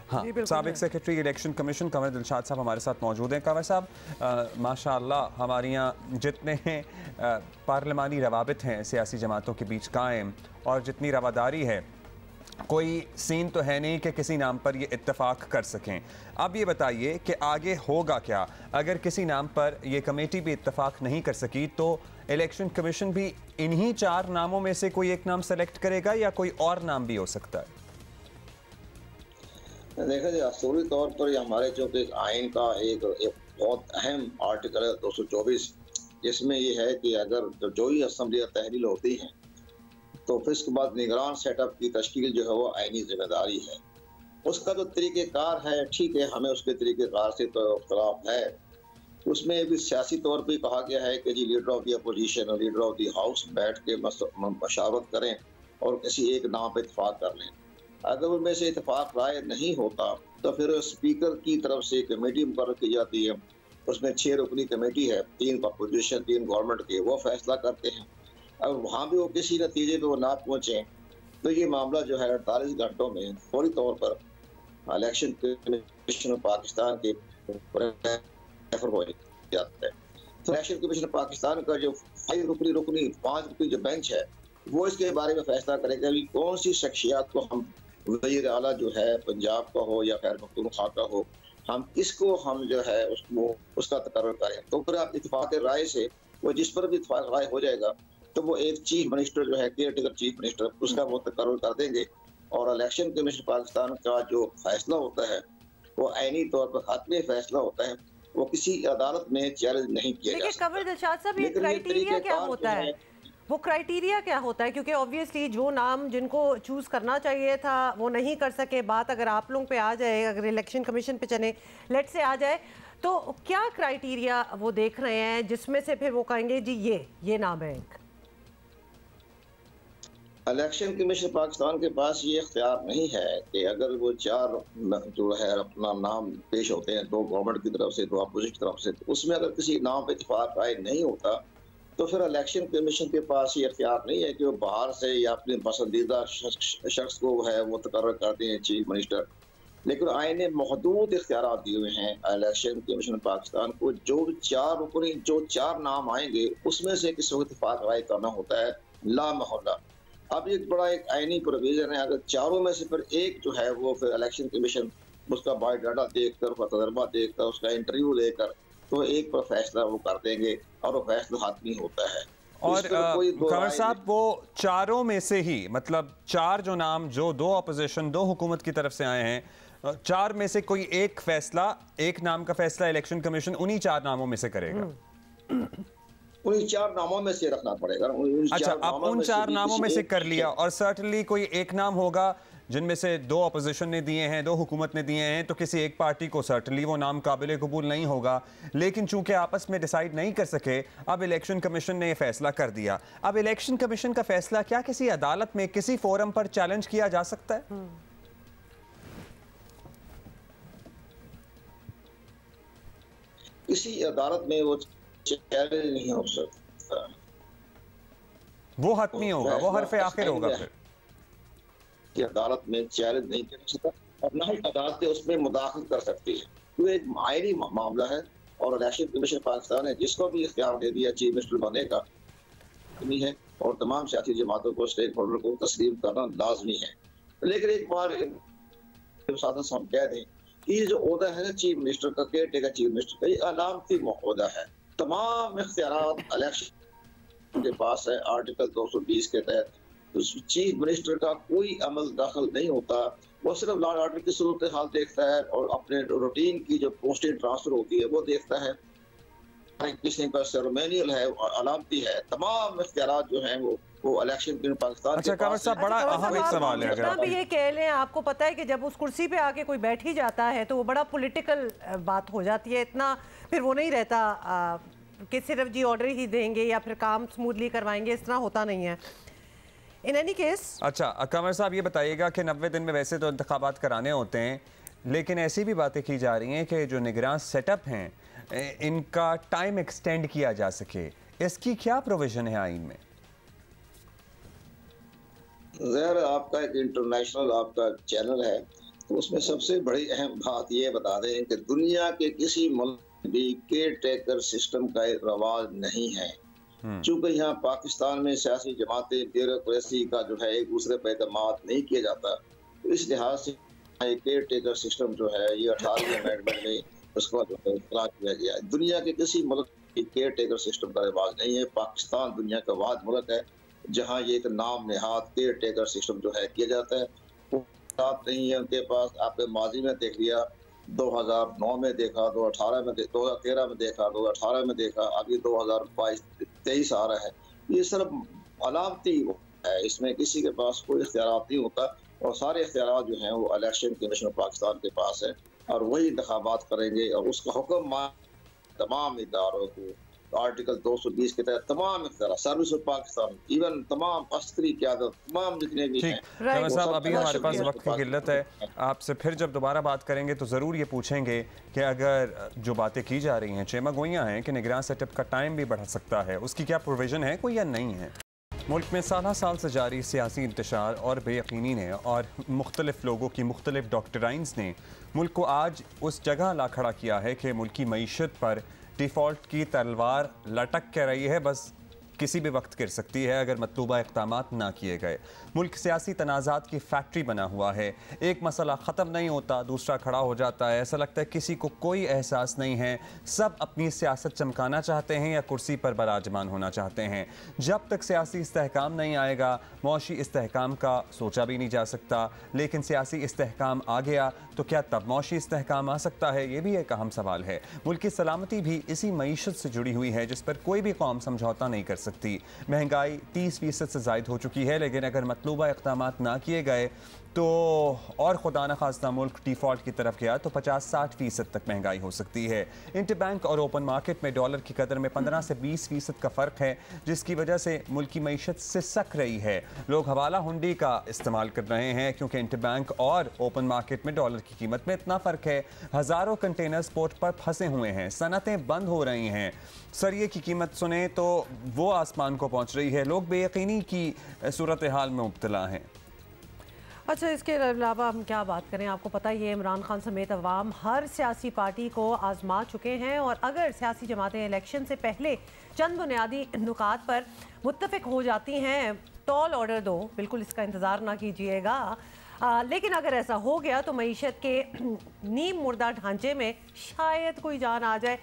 हाँ, साबिक secretary election commission Kanwar Dilshad साहब हमारे साथ मौजूद हैं। कंवर साहब, माशाअल्लाह हमारे यहाँ जितने पार्लिमानी रवाबित हैं सियासी जमातों के बीच कायम और जितनी रवादारी है, कोई सीन तो है नहीं कि किसी नाम पर ये इत्तफाक कर सकें। अब ये बताइए कि आगे होगा क्या? अगर किसी नाम पर ये कमेटी भी इत्तफाक नहीं कर सकी तो इलेक्शन कमीशन भी इन्हीं 4 नामों में से कोई एक नाम सेलेक्ट करेगा या कोई और नाम भी हो सकता है? देखा जाए असूली तौर पर हमारे जो कि आइन का एक बहुत अहम आर्टिकल है 224, जिसमें ये है कि अगर जो ही असम्बलियाँ तहलील होती हैं तो फिर उसके बाद निगरान सेटअप की तश्कील जो है वो आइनी जिम्मेदारी है। उसका जो तरीक़ेकार है, ठीक है, हमें उसके तरीक़ेकार से तो इख्तलाफ है। उसमें भी सियासी तौर पर कहा गया है कि जी लीडर ऑफ द अपोजिशन और लीडर ऑफ द हाउस बैठ के मशावरत करें और किसी एक नाम पर इत्तफाक कर लें। अगर उनमें से इत्तफाक राय नहीं होता तो फिर स्पीकर की तरफ से कमेटी मुकर्रर की जाती है। उसमें 6 रुकनी कमेटी है, 3 अपोजिशन 3 गवर्नमेंट के, वो फैसला करते हैं। अगर वहाँ भी वो किसी नतीजे पे वो ना पहुँचे तो ये मामला जो है 48 घंटों में फौरी तौर पर इलेक्शन कमीशन पाकिस्तान के रेफर हो जाता है। तो इलेक्शन कमीशन पाकिस्तान का जो 5 रुकनी 5 रुकनी जो बेंच है वो इसके बारे में फैसला करेगा कि कौन सी शख्सियत को हम वज़ीर आला जो है पंजाब का हो या खैर पख्तूनख्वा का हो, हम इसको हम जो है उसका तकर्रर करें। तो फिर आप इत्तेफाक राय से वो जिस पर भी इत्तेफाक राय हो जाएगा तो वो एक चीफ मिनिस्टर जो है, केयर टेकर चीफ मिनिस्टर, उसका वो तकर्रर कर देंगे और इलेक्शन कमीशन पाकिस्तान का जो फैसला होता है वो आईनी तौर पर हातमी फैसला होता है, वो किसी अदालत में चैलेंज नहीं किया जा सकता। कंवर दिलशाद साहब, ये क्राइटेरिया क्या होता है? वो क्राइटेरिया क्या होता है? क्योंकि ऑब्वियसली जो नाम जिनको चूज करना चाहिए था वो नहीं कर सके, बात अगर आप लोगों पे आ जाए, अगर इलेक्शन कमीशन पे चले लेट से आ जाए, तो क्या क्राइटेरिया वो देख रहे हैं जिसमें से फिर वो कहेंगे जी ये नाम है एक? इलेक्शन कमीशन पाकिस्तान के पास ये इख्तियार नहीं है कि अगर वो 4 जो है अपना नाम पेश होते हैं, 2 गवर्नमेंट की तरफ से, 2 अपोजिशन की तरफ से, तो उसमें अगर किसी नाम पे इत्तेफाक राय नहीं होता तो फिर इलेक्शन कमीशन के पास ये इख्तियार नहीं है कि वो बाहर से या अपने पसंदीदा शख्स को है वो तकर्रर करते हैं चीफ मिनिस्टर। लेकिन आईन ने महदूद इख्तियार दिए हुए हैं इलेक्शन कमीशन पाकिस्तान को। जो 4 नाम आएंगे उसमें से किसी को इत्तेफाक राय करना होता है ला महौला। अब एक बड़ा एक आईनी प्रोविजन है, अगर 4 में से फिर एक जो है वो फिर इलेक्शन कमीशन उसका बायोडाटा देखकर, उसका तजर्बा देखकर, उसका इंटरव्यू लेकर तो एक पर फैसला वो कर देंगे और वो फैसला हातमी होता है। और कंवर साहब वो 4 में से ही, मतलब 4 जो नाम, जो 2 अपोजिशन 2 हुकूमत की तरफ से आए हैं, 4 में से कोई एक फैसला, एक नाम का फैसला इलेक्शन कमीशन उन्हीं 4 नामों में से करेगा। उन्हीं 4 नामों में से रखना पड़ेगा। अच्छा, अब उन 4 नामों में से कर लिया और सर्टनली कोई एक नाम होगा जिनमें से 2 अपोजिशन ने दिए हैं, 2 हुकूमत ने दिए हैं, तो किसी एक पार्टी को सर्टनली वो नाम काबिल कबूल नहीं होगा। लेकिन चूंकि आपस में डिसाइड नहीं कर सके, अब इलेक्शन कमीशन ने ये फैसला कर दिया। अब इलेक्शन कमीशन का फैसला क्या किसी अदालत में, किसी फोरम पर चैलेंज किया जा सकता है? किसी अदालत में वो चैलेंज नहीं हो सकता, वो हतमी होगा, वो हरफ आखिर होगा। फिर कि अदालत में चैलेंज नहीं कर सकता और ना ही अदालत उसमें मुदाखलत कर सकती है। तो एक आईनी मामला है और इलेक्शन कमीशन पाकिस्तान है जिसको भी इख्तियार दे दिया चीफ मिनिस्टर बनने का है और तमाम सियासी जमातों को, स्टेक होल्डर को तस्लीम करना लाजमी है। लेकिन एक बार हम कह दें कि ये जो ओहदा है ना चीफ मिनिस्टर का, केयर टेकर चीफ मिनिस्टर का, ये अलामती ओहदा है। तमाम इख्तियार इलेक्शन के पास है आर्टिकल 220 के तहत। तो चीफ मिनिस्टर का कोई अमल दाखिल नहीं होता, वो सिर्फ लॉ एंड ऑर्डर की सूरत हाल देखता है और अपने रूटीन की जो पोस्टिंग ट्रांसफर होती है वो देखता है। किसी का सेरेमोनियल है, अलामती है। तमाम इख्तियार जो हैं वो इलेक्शन के पाकिस्तान। अच्छा कंवर साहब, बड़ा अहम एक सवाल है, अगर भी ये कह लें, आपको पता है कि जब उस कुर्सी पे आके कोई बैठ ही जाता है तो वो बड़ा पॉलिटिकल बात हो जाती है। इतना फिर वो नहीं रहता कि सिर्फ जी ऑर्डर ही देंगे या फिर काम स्मूथली करवाएंगे, इस तरह होता नहीं है इन एनी केस। अच्छा कंवर साहब, ये बताइएगा कि 90 दिन में वैसे तो इंतखाबात कराने होते हैं, लेकिन ऐसी भी बातें की जा रही हैं कि जो निगरान सेटअप हैं इनका टाइम एक्सटेंड किया जा सके, इसकी क्या प्रोविजन है आइन में? ज़हर आपका एक इंटरनेशनल आपका चैनल है, तो उसमें सबसे बड़ी अहम बात ये बता दें कि दुनिया के किसी मुल्क भी केयर टेकर सिस्टम का रवाज नहीं है। चूंकि यहाँ पाकिस्तान में सियासी जमातें, ब्यूरोक्रेसी का जो है एक दूसरे पर एतमाद नहीं किया जाता, तो इस लिहाज से केयर टेकर सिस्टम जो है ये 18वीं अमेंडमेंट में उसको इख्तियार किया गया है। दुनिया के किसी मुल्क की केयर टेकर सिस्टम का रिवाज नहीं है। पाकिस्तान दुनिया का वाद मुल्क है जहाँ ये एक नाम नेहाद केयर टेकर सिस्टम जो है किया जाता है। वो नहीं है उनके पास। आपने माजी में देख लिया, 2009 में देखा, 2018 में 2013 में देखा, 2018 में देखा, अभी 2022-23 आ रहा है। ये सिर्फ अलामती है, इसमें किसी के पास कोई इख्तियार नहीं होता और सारे इख्तियार जो हैं वो इलेक्शन कमीशन पाकिस्तान के पास है और वही इंतखाबात करेंगे और उसका हुक्म तमाम इदारों को आर्टिकल 220 के तहत तमाम इख्तियार, सर्विस ऑफ पाकिस्तान, इवन तमाम अस्करी क़यादत, तमाम जितने भी हैं। कंवर साहब, अभी हमारे पास वक्त की किल्लत है, आपसे फिर जब दोबारा बात करेंगे तो ज़रूर ये पूछेंगे कि अगर जो बातें की जा रही हैं, चेमा गोइयाँ हैं कि निगरान सेटअप का टाइम भी बढ़ सकता है, उसकी क्या प्रोविज़न है कोई या नहीं है? मुल्क में साल से जारी सियासी इंतशार और बेयकीनी ने और मुख्तलिफ लोगों की मुख्तलिफ डॉक्टराइंस ने मुल्क को आज उस जगह ला खड़ा किया है कि मुल्क की मईशत पर डिफ़ॉल्ट की तलवार लटक के रही है, बस किसी भी वक्त गिर सकती है अगर मतलूबा इक़दामात ना किए गए। मुल्क सियासी तनाज़ात की फैक्ट्री बना हुआ है, एक मसला ख़त्म नहीं होता दूसरा खड़ा हो जाता है। ऐसा लगता है किसी को कोई एहसास नहीं है, सब अपनी सियासत चमकाना चाहते हैं या कुर्सी पर बराजमान होना चाहते हैं। जब तक सियासी इस्तेहकाम नहीं आएगा, मौशी इस्तेहकाम का सोचा भी नहीं जा सकता, लेकिन सियासी इस्तेहकाम आ गया तो क्या तब मौशी इस्तेहकाम आ सकता है? ये भी एक अहम सवाल है। मुल्क की सलामती भी इसी मईशत से जुड़ी हुई है जिस पर कोई भी कौम समझौता नहीं कर सकती। महंगाई 30% से ज़ायद हो चुकी है, लेकिन अगर मतलूबा इक़दामात ना किए गए तो और खुदा न खास्ता मुल्क डिफ़ॉल्ट की तरफ गया तो 50-60% तक महंगाई हो सकती है। इंटरबैंक और ओपन मार्केट में डॉलर की कदर में 15 से 20% का फ़र्क है, जिसकी वजह से मुल्क की मईशत सिसक रही है। लोग हवाला हुंडी का इस्तेमाल कर रहे हैं क्योंकि इंटरबैंक और ओपन मार्केट में डॉलर की कीमत में इतना फ़र्क है। हज़ारों कंटेनर्स पोर्ट पर फंसे हुए हैं, सनतें बंद हो रही हैं। सरिये की कीमत सुने तो वो आसमान को पहुँच रही है। लोग बेयकीनी की सूरत हाल में मुब्तला हैं। अच्छा, इसके अलावा हम क्या बात करें, आपको पता ही है इमरान खान समेत अवाम हर सियासी पार्टी को आजमा चुके हैं और अगर सियासी जमातें इलेक्शन से पहले चंद बुनियादी नुकात पर मुत्तफिक हो जाती हैं, टॉल ऑर्डर दो, बिल्कुल इसका इंतज़ार ना कीजिएगा। लेकिन अगर ऐसा हो गया तो मईशत के नीम मुर्दा ढांचे में शायद कोई जान आ जाए।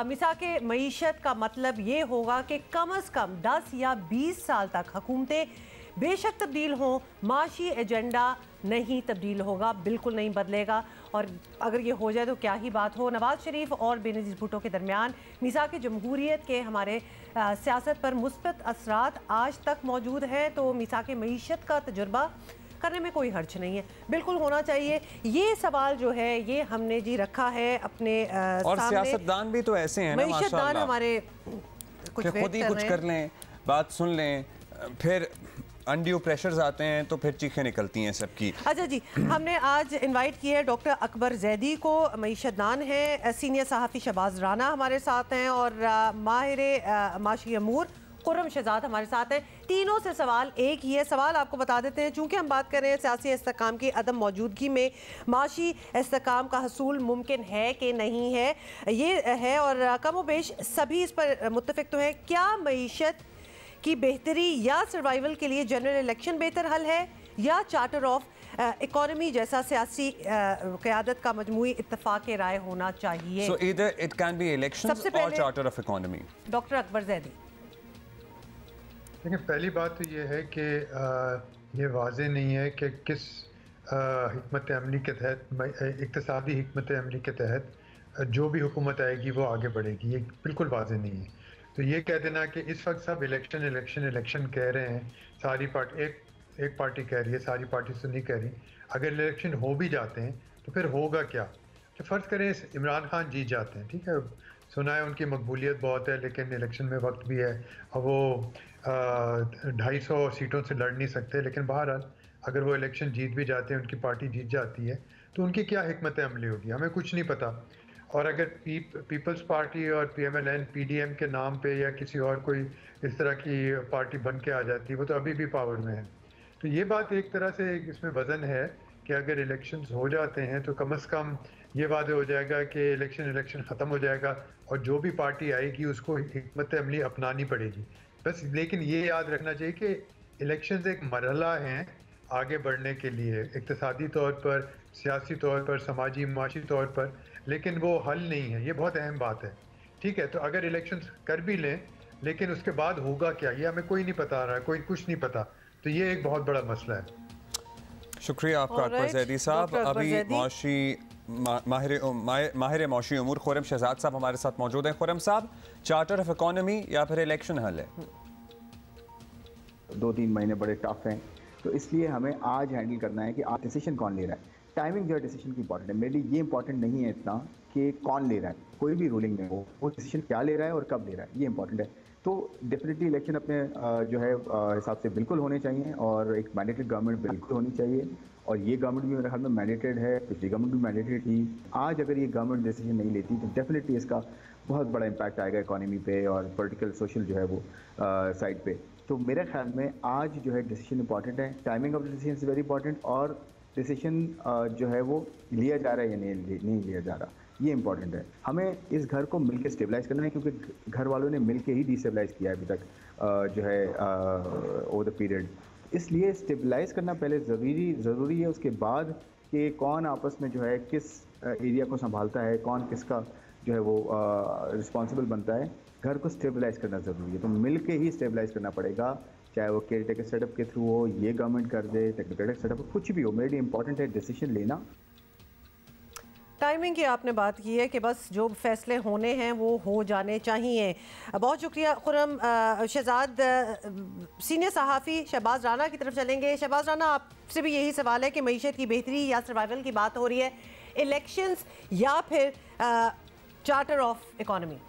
मिसाल के मईशत का मतलब ये होगा कि कम अज़ कम 10 या 20 साल तक हुकूमतें बेशक तब्दील हों, माशी एजेंडा नहीं तब्दील होगा, बिल्कुल नहीं बदलेगा। और अगर ये हो जाए तो क्या ही बात हो। नवाज शरीफ और बेनज़ीर भुट्टो के दरमियान मिज़ाक़ जमहूरियत के हमारे सियासत पर मुस्बत असरात आज तक मौजूद हैं, तो मिज़ाक़ मईशत का तजुर्बा करने में कोई हर्ज नहीं है, बिल्कुल होना चाहिए। ये सवाल जो है ये हमने जी रखा है अपने और सियासतदान भी तो ऐसे हैं ना मईशतदान हमारे खुद ही कुछ कर लें, बात सुन लें, फिर अनड्यू प्रेशर्स आते हैं तो फिर चीखें निकलती हैं सबकी। अच्छा जी, हमने आज इनवाइट किया है डॉक्टर अकबर जैदी को, मईशतदान है, सीनियर सहाफ़ी शहबाज राना हमारे साथ हैं और माहिर माशी अमूर खुर्रम शहजाद हमारे साथ हैं। तीनों से सवाल एक ही है। सवाल आपको बता देते हैं, चूँकि हम बात कर रहे हैं सियासी इस्तेकाम की अदम मौजूदगी में माशी इस्तेकाम का हसूल मुमकिन है कि नहीं है, ये है और कमोबेश सभी इस पर मुत्तफिक तो हैं। क्या मईशत की बेहतरी या सर्वाइवल के लिए जनरल इलेक्शन बेहतर हल है या चार्टर ऑफ इकोनॉमी जैसा सियासी क़यादत का मजमूई इत्तफाक राय होना चाहिए? So either it can be elections or charter of economy. Doctor Akbar Zaidi. देखिए, पहली बात तो ये है कि ये वाज़ेह नहीं है कि किस हिकमत अमली के तहत, इक़्तिसादी हिकमत अमली के तहत जो भी हुकूमत आएगी वो आगे बढ़ेगी, ये बिल्कुल वाज़ेह नहीं है। तो ये कह देना कि इस वक्त सब इलेक्शन इलेक्शन इलेक्शन कह रहे हैं, सारी पार्टी एक पार्टी कह रही है, सारी पार्टी तो नहीं कह रही। अगर इलेक्शन हो भी जाते हैं तो फिर होगा क्या? तो फ़र्ज़ करें इमरान खान जीत जाते हैं, ठीक है, सुना है उनकी मकबूलियत बहुत है लेकिन इलेक्शन में वक्त भी है और वो 250 सीटों से लड़ नहीं सकते, लेकिन बहरहाल अगर वो इलेक्शन जीत भी जाते हैं, उनकी पार्टी जीत जाती है, तो उनकी क्या हिकमत अमली होगी हमें कुछ नहीं पता। और अगर पीपल्स पार्टी और PMLN PDM के नाम पे या किसी और कोई इस तरह की पार्टी बन के आ जाती है, वो तो अभी भी पावर में है। तो ये बात एक तरह से इसमें वज़न है कि अगर इलेक्शंस हो जाते हैं तो कम से कम ये वादे हो जाएगा कि इलेक्शन ख़त्म हो जाएगा और जो भी पार्टी आएगी उसको हिकमत अमली अपनानी पड़ेगी बस। लेकिन ये याद रखना चाहिए कि इलेक्शंस एक मरहला हैं आगे बढ़ने के लिए, इक़्तिसादी तौर पर, सियासी तौर पर, समाजी माशी तौर पर, लेकिन वो हल नहीं है। ये बहुत अहम बात है, ठीक है। तो अगर इलेक्शंस कर भी लें लेकिन उसके बाद होगा क्या ये हमें कोई नहीं पता रहा, कोई कुछ नहीं पता, तो ये एक बहुत बड़ा मसला है। शुक्रिया आपका अकबर जैदी साहब। अभी माहिर मौशी उमूर खुर्रम शहजाद साहब हमारे साथ मौजूद हैं। खुर्रम साहब, चार्टर ऑफ इकोनॉमी या फिर इलेक्शन हल है? 2-3 महीने बड़े टफ हैं, तो इसलिए हमें आज हैंडल करना है कि आज डिसीजन कौन ले रहा है। टाइमिंग जो है डिसीजन की इंपॉर्टेंट है। मेरे लिए ये इंपॉर्टेंट नहीं है इतना कि कौन ले रहा है, कोई भी रूलिंग में हो, वो डिसीजन क्या ले रहा है और कब ले रहा है, ये इंपॉर्टेंट है। तो डेफिनेटली इलेक्शन अपने जो है हिसाब से बिल्कुल होने चाहिए और एक मैंडेटेड गवर्नमेंट बिल्कुल होनी चाहिए और ये गवर्नमेंट भी मेरे ख्याल में मैंडेटेड है, पिछली गवर्नमेंट भी मैंडेटेड थी। आज अगर ये गवर्नमेंट डिसीजन नहीं लेती तो डेफिनेटली इसका बहुत बड़ा इम्पैक्ट आएगा इकॉनमी पे और पॉलिटिकल सोशल जो है वो साइड पे। तो मेरे ख्याल में आज जो है डिसीजन इंपॉर्टेंट है, timing of the decision is very important और डिसीजन जो है वो लिया जा रहा है या नहीं लिया जा रहा, ये इंपॉर्टेंट है। हमें इस घर को मिलकर स्टेबलाइज करना है क्योंकि घर वालों ने मिलके ही डिस्टेबलाइज किया है अभी तक जो है ओवर द पीरियड। इसलिए स्टेबलाइज करना पहले ज़रूरी है, उसके बाद कि कौन आपस में जो है किस एरिया को संभालता है, कौन किसका जो है वो रिस्पॉन्सिबल बनता है, घर को स्टेबलाइज करना ज़रूरी है। तो मिल के ही स्टेबलाइज करना पड़ेगा, चाहे वो केयर टेकर सेटअप के थ्रू हो, ये गवर्नमेंट कर दे, टेक्नोक्रेटिक सेटअप हो, कुछ भी हो। मेरे लिए इंपॉर्टेंट है डिसीजन लेना। टाइमिंग की आपने बात की है कि बस जो फैसले होने हैं वो हो जाने चाहिए। बहुत शुक्रिया खुर्रम। शहजाद, सीनियर सहाफ़ी शहबाज राना की तरफ चलेंगे। शहबाज राना, आपसे भी यही सवाल है कि मईशत की बेहतरी या सर्वाइवल की बात हो रही है, इलेक्शंस या फिर चार्टर ऑफ इकॉनमी?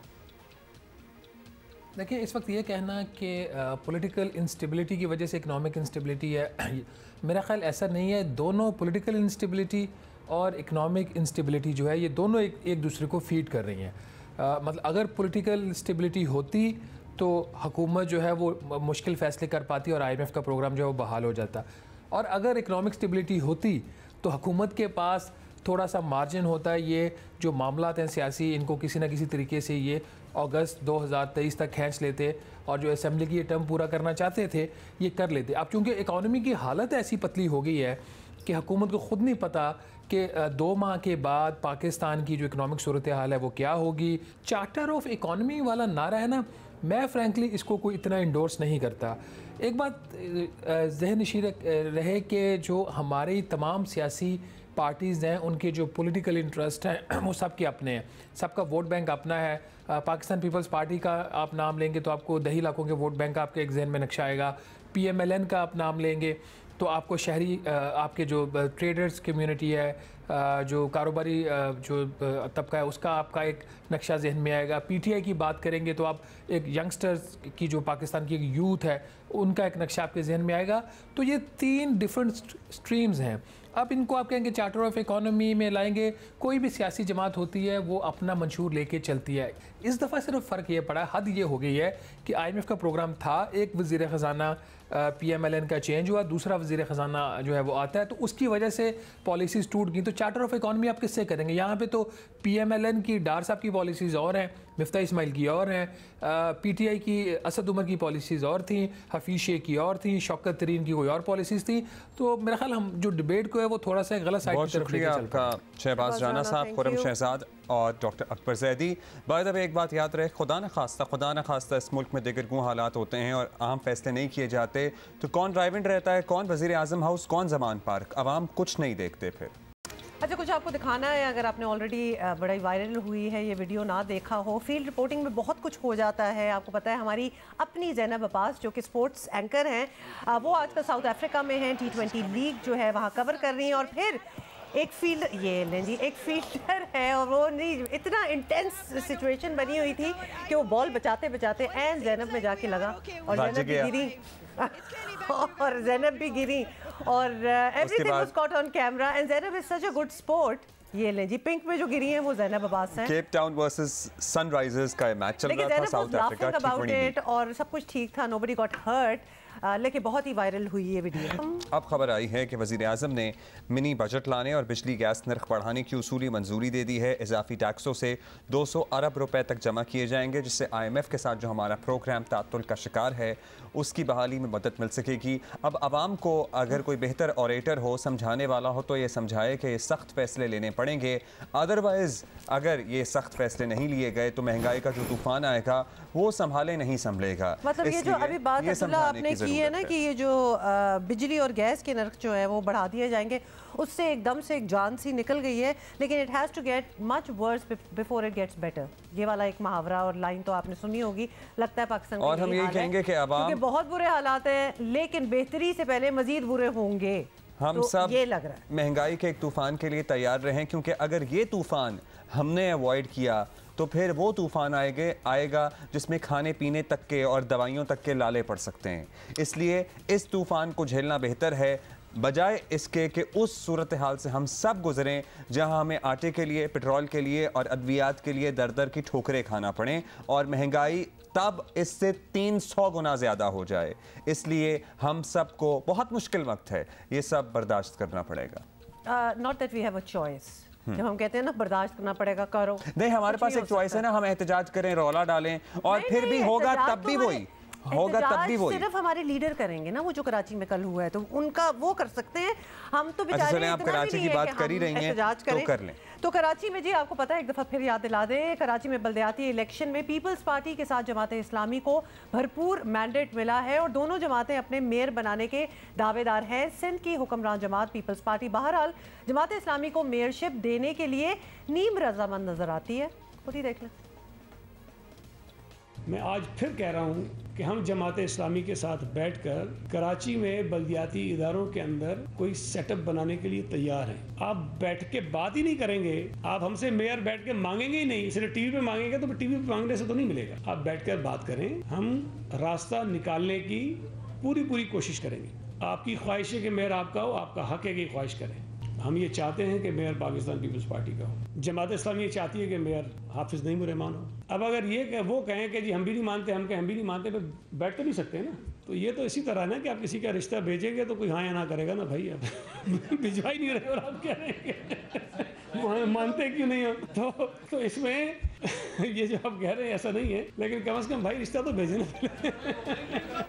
देखिए, इस वक्त ये कहना कि पॉलिटिकल इंस्टेबिलिटी की वजह से इकोनॉमिक इंस्टेबिलिटी है, मेरा ख्याल ऐसा नहीं है। दोनों पॉलिटिकल इंस्टेबिलिटी और इकोनॉमिक इंस्टेबिलिटी जो है ये दोनों एक दूसरे को फीड कर रही हैं। मतलब अगर पॉलिटिकल इंस्टेबिलिटी होती तो हुकूमत जो है वो मुश्किल फ़ैसले कर पाती और IMF का प्रोग्राम जो है वो बहाल हो जाता, और अगर इकोनॉमिक स्टेबिलिटी होती तो हुकूमत के पास थोड़ा सा मार्जिन होता है। ये जो मामलात हैं सियासी, इनको किसी न किसी तरीके से ये अगस्त 2023 तक खींच लेते और जो असेंबली की ये टर्म पूरा करना चाहते थे ये कर लेते। अब चूँकि इकॉनमी की हालत ऐसी पतली हो गई है कि हुकूमत को ख़ुद नहीं पता कि 2 माह के बाद पाकिस्तान की जो इकनॉमिक सूरत हाल है वो क्या होगी। चार्टर ऑफ इकॉनमी वाला नारा है ना, मैं फ्रैंकली इसको कोई इतना इंडोर्स नहीं करता। एक बात जहन नशीर रहे कि जो हमारी तमाम सियासी पार्टीज़ हैं उनके जो पॉलिटिकल इंटरेस्ट हैं वो सब के अपने हैं, सबका वोट बैंक अपना है। पाकिस्तान पीपल्स पार्टी का आप नाम लेंगे तो आपको 10 लाखों के वोट बैंक आपके एक जहन में नक्शा आएगा। PMLN का आप नाम लेंगे तो आपको शहरी आपके जो ट्रेडर्स कम्युनिटी है, जो कारोबारी जो तबका है उसका आपका एक नक्शा जहन में आएगा। PTI की बात करेंगे तो आप एक यंगस्टर्स की जो पाकिस्तान की एक यूथ है उनका एक नक्शा आपके जहन में आएगा। तो ये 3 डिफरेंट स्ट्रीम्स हैं। अब इनको आप कहेंगे चार्टर ऑफ इकॉनमी में लाएंगे, कोई भी सियासी जमात होती है वो अपना मंशूर लेके चलती है। इस दफ़ा सिर्फ फ़र्क ये पड़ा, हद ये हो गई है कि IMF का प्रोग्राम था, एक वज़ीर ख़जाना PMLN का चेंज हुआ, दूसरा वज़ीर ख़जाना जो है वो आता है, तो उसकी वजह से पॉलिसीज़ टूट गई। तो चार्टर ऑफ इकॉनमी आप किससे करेंगे? यहाँ पे तो PMLN की डार साहब की पॉलिसीज़ और हैं, मिफ्ता इस्माइल की और हैं, PTI की असद उमर की पॉलिसीज़ और थी, हफीज़ शेख की और थी, शौकत तरीन की कोई और पॉलिसीज़ थी। तो मेरा ख्याल हम जो डिबेट को है वो थोड़ा सा गलत साइड की तरफ लेके चलते हैं। आपका शहबाज राना साहब, खुर्रम शहजाद और doctor Akbar Zaidi. By the way एक बात याद रहे, खुदा न खास्ता इस मुल्क में दिगरगूं हालात होते हैं और अहम फैसले नहीं किए जाते तो कौन ड्राइविंग रहता है, कौन वज़ीर आज़म हाउस, कौन ज़मान पार्क, अवाम कुछ नहीं देखते फिर। अच्छा, कुछ आपको दिखाना है, अगर आपने ऑलरेडी बड़ा वायरल हुई है ये वीडियो ना देखा हो, फील्ड रिपोर्टिंग में बहुत कुछ हो जाता है। आपको पता है हमारी अपनी ज़ैनब अब्बास जो कि स्पोर्ट्स एंकर हैं, वो आजकल साउथ अफ्रीका में हैं, T20 लीग जो है वहाँ कवर कर रही हैं। और फिर एक फील्ड, ये लें जी, एक फील्डर है और वो नहीं, इतना इंटेंस सिचुएशन बनी हुई थी कि वो बॉल बचाते बचाते एन ज़ैनब में जाके लगा और ज़ैनब भी गिरी और ज़ैनब भी गिरी और everything was caught on camera and Zainab is such a good sport. ये लें जी, पिंक में जो गिरी हैं वो ज़ैनब अब्बास हैं। केप टाउन वर्सेस सनराइजर्स का मैच चल रहा था साउथ अफ्रीका T20 और सब कुछ ठीक था, नोबडी गॉट हर्ट, लेकिन बहुत ही वायरल हुई ये वीडियो। अब खबर आई है कि वज़ीर आज़म ने मिनी बजट लाने और बिजली गैस नर्ख बढ़ाने की उसूली मंजूरी दे दी है। इजाफी टैक्सों से 200 अरब रुपए तक जमा किए जाएंगे, जिससे IMF के साथ जो हमारा प्रोग्राम तातुल का शिकार है उसकी बहाली में मदद मिल सकेगी। अब आवाम को अगर कोई बेहतर ऑरेटर हो, समझाने वाला हो, तो ये समझाए कि ये सख्त फैसले लेने पड़ेंगे, अदरवाइज़ अगर ये सख्त फैसले नहीं लिए गए तो महंगाई का जो तूफान आएगा वो संभाले नहीं संभलेगा। मतलब ये जो अभी बात आपने की है ना कि ये जो बिजली और गैस के नर्ख जो है वो बढ़ा दिए जाएंगे, उससे एकदम से एक जान सी निकल गई है, लेकिन it has to get much worse before it gets better. ये वाला एक मुहावरा और लाइन तो आपने सुनी होगी, लगता है पाकिस्तान और हम ये कहेंगे कि अवाम बहुत बुरे हालात हैं, लेकिन बेहतरी से पहले मजीद बुरे होंगे। हम तो सब ये लग रहा है महंगाई के एक तूफान के लिए तैयार रहें, क्योंकि अगर ये तूफान हमने अवॉइड किया तो फिर वो तूफान आएगा जिसमें खाने पीने तक के और दवाइयों तक के लाले पड़ सकते हैं। इसलिए इस तूफान को झेलना बेहतर है, बजाय इसके कि उस सूरत हाल से हम सब गुजरें जहां हमें आटे के लिए, पेट्रोल के लिए और अद्वियात के लिए दर दर की ठोकरें खाना पड़ें और महंगाई तब इससे 300 गुना ज़्यादा हो जाए। इसलिए हम सबको बहुत मुश्किल वक्त है, ये सब बर्दाश्त करना पड़ेगा। Not that we have a choice. जब हम कहते हैं ना बर्दाश्त करना पड़ेगा, करो, नहीं, हमारे पास एक चॉइस है ना, हम एहतजाज करें, रौला डालें और फिर भी होगा तब भी वही होगा, तब भी वही। सिर्फ हमारे लीडर करेंगे ना, वो जो कराची में कल हुआ है तो उनका वो कर सकते हैं, हम तो बेचारे आप कराची की बात कर ही रही हैं तो कर लें। तो कराची में जी आपको पता है, एक दफ़ा फिर याद दिला दें, कराची में बल्दियाती इलेक्शन में पीपल्स पार्टी के साथ जमात इस्लामी को भरपूर मैंडेट मिला है और दोनों जमातें अपने मेयर बनाने के दावेदार हैं। सिंध की हुक्मरान जमात पीपल्स पार्टी बहरहाल जमात इस्लामी को मेयरशिप देने के लिए नीम रजामंद नजर आती है। खुद ही देख लें। मैं आज फिर कह रहा हूँ कि हम जमात इस्लामी के साथ बैठकर कराची में बल्दियाती इदारों के अंदर कोई सेटअप बनाने के लिए तैयार हैं। आप बैठ के बात ही नहीं करेंगे, आप हमसे मेयर बैठ के मांगेंगे ही नहीं, सिर्फ टीवी पे मांगेंगे तो टीवी पे मांगने से तो नहीं मिलेगा। आप बैठकर बात करें, हम रास्ता निकालने की पूरी कोशिश करेंगे। आपकी ख्वाहिश है कि मेयर आपका हो, आपका हक है कि ख्वाहिश करें। हम ये चाहते हैं कि मेयर पाकिस्तान पीपल्स पार्टी का हो। जमात इस्लामी ये चाहती है कि मेयर हाफिज नईम रहमान हो। अब अगर ये वो कहें कि जी हम भी नहीं मानते, हम भी नहीं मानते, तो बैठ तो नहीं सकते ना। तो ये तो इसी तरह ना कि आप किसी का रिश्ता भेजेंगे तो कोई हाँ या ना करेगा ना भाई, आप भिजवा ही नहीं रहे और आप कह रहे हैं मानते क्यों नहीं हो। तो इसमें ये जो आप कह रहे हैं ऐसा नहीं है, लेकिन कम से कम भाई रिश्ता तो भेजना।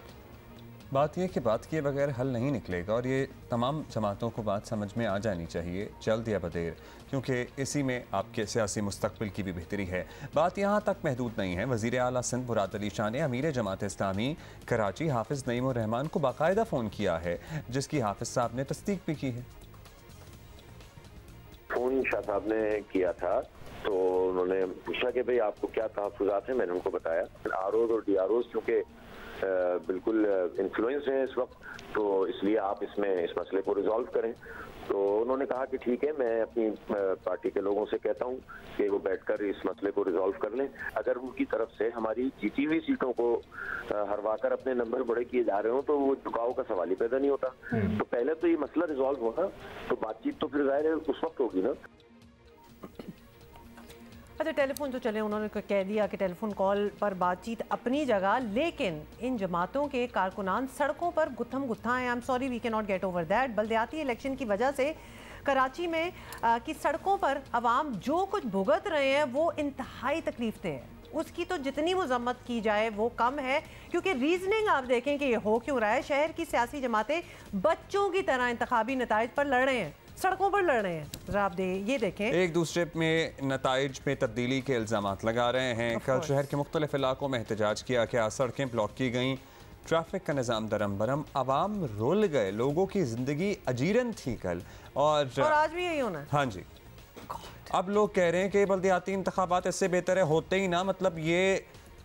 बात यह कि बात किए बगैर हल नहीं निकलेगा और ये तमाम जमातों को बात समझ में आ जानी चाहिए जल्द या बदेर, क्योंकि इसी में आपके सियासी मुस्तकबिल की भी बेहतरी है। बात यहाँ तक महदूद नहीं है। वज़ीर आला सिंध मुराद अली शाह ने अमीर जमात इस्लामी कराची हाफिज़ नईम रहमान को बाकायदा फ़ोन किया है, जिसकी हाफिज़ साहब ने तस्दीक भी की है। फ़ोन शाह साहब ने किया था तो उन्होंने पूछा कि भाई आपको क्या तहफ़्फ़ुज़ात हैं। मैंने उनको बताया आरओज़ और डीआरओज़ क्योंकि बिल्कुल इन्फ्लुएंस है इस वक्त, तो इसलिए आप इसमें इस मसले को रिजॉल्व करें। तो उन्होंने कहा कि ठीक है, मैं अपनी पार्टी के लोगों से कहता हूं कि वो बैठकर इस मसले को रिजॉल्व कर लें। अगर उनकी तरफ से हमारी जीती हुई सीटों को हरवाकर अपने नंबर बड़े किए जा रहे हो तो वो झुकाव का सवाल ही पैदा नहीं होता। तो पहले तो ये मसला रिजॉल्व होना, तो बातचीत तो फिर जाहिर है उस वक्त होगी ना। अच्छा, टेलीफोन तो चले, उन्होंने कह दिया कि टेलीफोन कॉल पर बातचीत अपनी जगह, लेकिन इन जमातों के कारकुनान सड़कों पर गुत्थम गुत्था हैं। I am sorry, we can not get over that. बल्दियाती इलेक्शन की वजह से कराची में की सड़कों पर अवाम जो कुछ भुगत रहे हैं वो इंतहाई तकलीफ है। उसकी तो जितनी मजम्मत की जाए वो कम है, क्योंकि रीजनिंग आप देखें कि ये हो क्यों रहा है। शहर की सियासी जमातें बच्चों की तरह इंतखाबी नताइज पर लड़ रहे हैं, सड़कों पर लड़ रहे हैं। जरा आप ये देखें, एक दूसरे में नताइज में तब्दीली के इल्ज़ामात लगा रहे हैं। कल शहर के मुख्तलिफ इलाकों में एहतजाज किया गया, सड़कें ब्लॉक की गई, ट्रैफिक का निज़ाम दरम बरम, आवाम रुल गए, लोगों की ज़िंदगी अजीरन थी कल और आज भी यही होना है। हाँ जी, अब लोग कह रहे हैं कि बल्दियाती इंतखाबात इससे बेहतर है होते ही ना, मतलब ये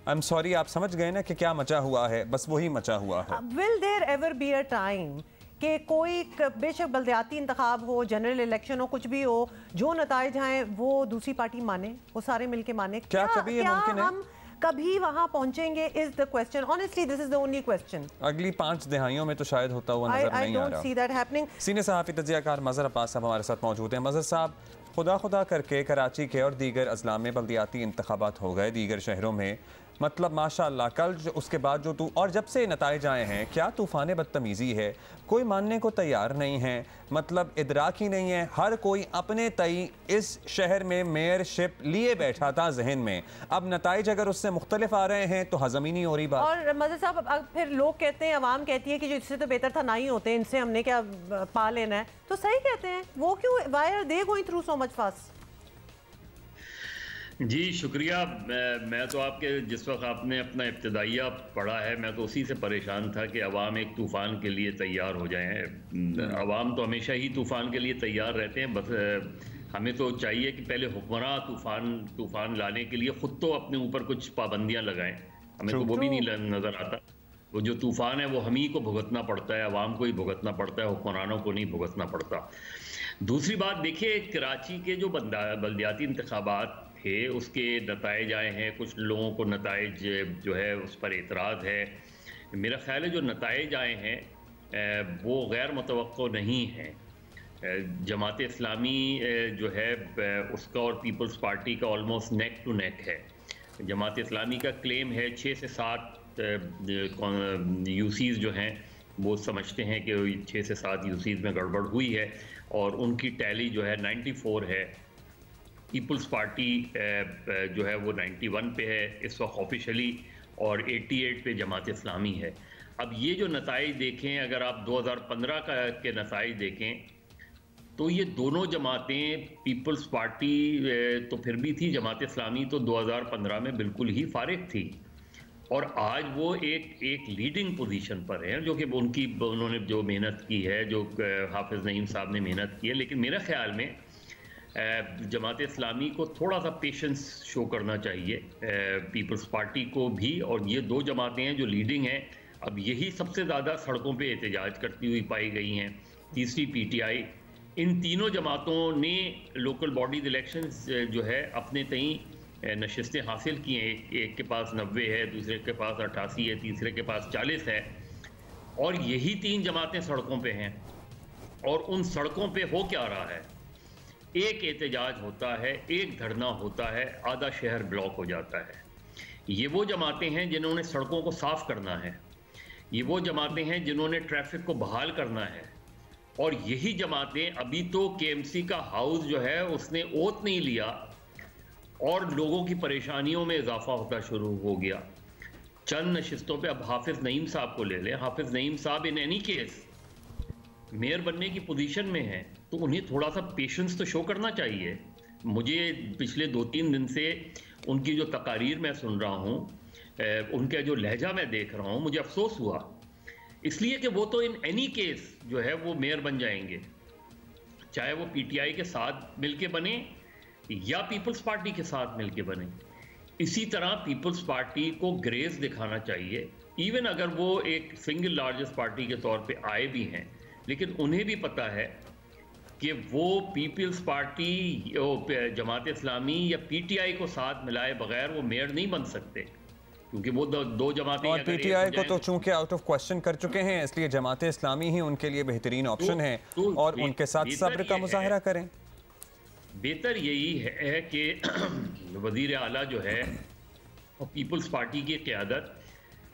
आई एम सॉरी, आप समझ गए ना कि क्या मचा हुआ है, बस वही मचा हुआ है। Will there ever be a time कि कोई बेशक बल्दियाती इंतखाब हो, जनरल इलेक्शन हो, कुछ भी हो, जो नताइज आए वो दूसरी पार्टी माने, वो सारे मिलके माने? क्या कभी ये मुमकिन है? हम कभी वहां पहुंचेंगे? Is the question, honestly this is the only question. अगली 5 दिहाइयों में तो शायद होता हुआ नजर नहीं आ रहा। See that happening. सीनियर सहाफ़ी तजियाकार मज़हर अब्बास साहब हमारे साथ मौजूद हैं। मज़हर साहब, खुदा करके कराची के और दीगर अजला में बल्दियाती इंतखाबात हो गए, दीगर शहरों में, मतलब माशाअल्लाह कल उसके बाद जो और जब से नताइज आए हैं, क्या तूफ़ान बदतमीज़ी है, कोई मानने को तैयार नहीं है, मतलब इदराक ही नहीं है। हर कोई अपने तई इस शहर में मेयरशिप लिए बैठा था जहन में, अब नताइज अगर उससे मुख्तलिफ आ रहे हैं तो हज़म ही नहीं हो रही बात। और मज़हर साहब, अब फिर लोग कहते हैं, अवाम कहती है कि जो इससे तो बेहतर था ना ही होते, इनसे हमने क्या पा लेना है। तो सही कहते हैं वो, क्यों why are they going through so much fast? जी शुक्रिया। मैं तो आपके जिस वक्त आपने अपना इब्तदाइया पढ़ा है, मैं तो उसी से परेशान था कि अवाम एक तूफ़ान के लिए तैयार हो जाएं। अवाम तो हमेशा ही तूफ़ान के लिए तैयार रहते हैं, बस हमें तो चाहिए कि पहले हुक्मरान तूफ़ान लाने के लिए ख़ुद तो अपने ऊपर कुछ पाबंदियाँ लगाएं। हमें तो वो भी नहीं नज़र आता। वो जो तूफ़ान है वो हम ही को भुगतना पड़ता है, अवाम को ही भुगतना पड़ता है, हुक्मरानों को नहीं भुगतना पड़ता। दूसरी बात देखिए, कराची के जो बल्दियाती इंतखाबात थे उसके नताइज आए हैं, कुछ लोगों को नताइज जो है उस पर एतराज़ है। मेरा ख़्याल है जो नताइज आए हैं वो गैर मुतवक्को नहीं हैं। जमात इस्लामी जो है उसका और पीपल्स पार्टी का ऑलमोस्ट नेक टू नेक है। जमात इस्लामी का क्लेम है 6 से 7 यूसीज़ जो हैं वो समझते हैं कि 6 से 7 यूसीज़ में गड़बड़ हुई है और उनकी टैली जो है 94 है। पीपल्स पार्टी जो है वो 91 पे है इस वक्त ऑफिशियली, और 88 पे जमात इस्लामी है। अब ये जो नताइज देखें, अगर आप 2015 के नताइज देखें तो ये दोनों जमातें, पीपल्स पार्टी तो फिर भी थी, जमात इस्लामी तो 2015 में बिल्कुल ही फारिग थी, और आज वो एक लीडिंग पोजीशन पर है, जो कि उन्होंने जो मेहनत की है, जो हाफिज़ नईम साहब ने मेहनत की है। लेकिन मेरे ख्याल में जमात इस्लामी को थोड़ा सा पेशेंस शो करना चाहिए, पीपल्स पार्टी को भी, और ये दो जमातें हैं जो लीडिंग हैं। अब यही सबसे ज़्यादा सड़कों पे एहतजाज करती हुई पाई गई हैं। तीसरी पीटीआई, इन तीनों जमातों ने लोकल बॉडीज इलेक्शंस जो है अपने तई नशिस्तें हासिल की हैं। एक के पास 90 है, दूसरे के पास 88 है, तीसरे के पास 40 है, और यही तीन जमातें सड़कों पे हैं। और उन सड़कों पे हो क्या रहा है, एक एहतजाज होता है, एक धरना होता है, आधा शहर ब्लॉक हो जाता है। ये वो जमातें हैं जिन्होंने सड़कों को साफ करना है, ये वो जमातें हैं जिन्होंने ट्रैफिक को बहाल करना है, और यही जमातें, अभी तो केएमसी का हाउस जो है उसने ओथ नहीं लिया और लोगों की परेशानियों में इजाफा होता शुरू हो गया। चंद नशिस्तों पे, अब हाफिज़ नईम साहब को ले लें, हाफिज़ नईम साहब इन एनी केस मेयर बनने की पोजीशन में है, तो उन्हें थोड़ा सा पेशेंस तो शो करना चाहिए। मुझे पिछले 2-3 दिन से उनकी जो तकारीर मैं सुन रहा हूँ, उनका जो लहजा मैं देख रहा हूँ, मुझे अफसोस हुआ, इसलिए कि वो तो इन एनी केस जो है वो मेयर बन जाएंगे, चाहे वो पीटीआई के साथ मिलके बने या पीपल्स पार्टी के साथ मिलके बने। इसी तरह पीपल्स पार्टी को ग्रेस दिखाना चाहिए, इवन अगर वो एक सिंगल लार्जेस्ट पार्टी के तौर पे आए भी हैं, लेकिन उन्हें भी पता है कि वो पीपल्स पार्टी, जमात इस्लामी या पीटीआई को साथ मिलाए बगैर वो मेयर नहीं बन सकते, क्योंकि वो दो जमातें, और पीटीआई को तो चूंकि आउट ऑफ क्वेश्चन कर चुके हैं, इसलिए जमात इस्लामी ही उनके लिए बेहतरीन ऑप्शन है, और उनके साथ सब्र का मुजाहरा करें। बेहतर यही है कि वजीर आला जो है और पीपल्स पार्टी की क़यादत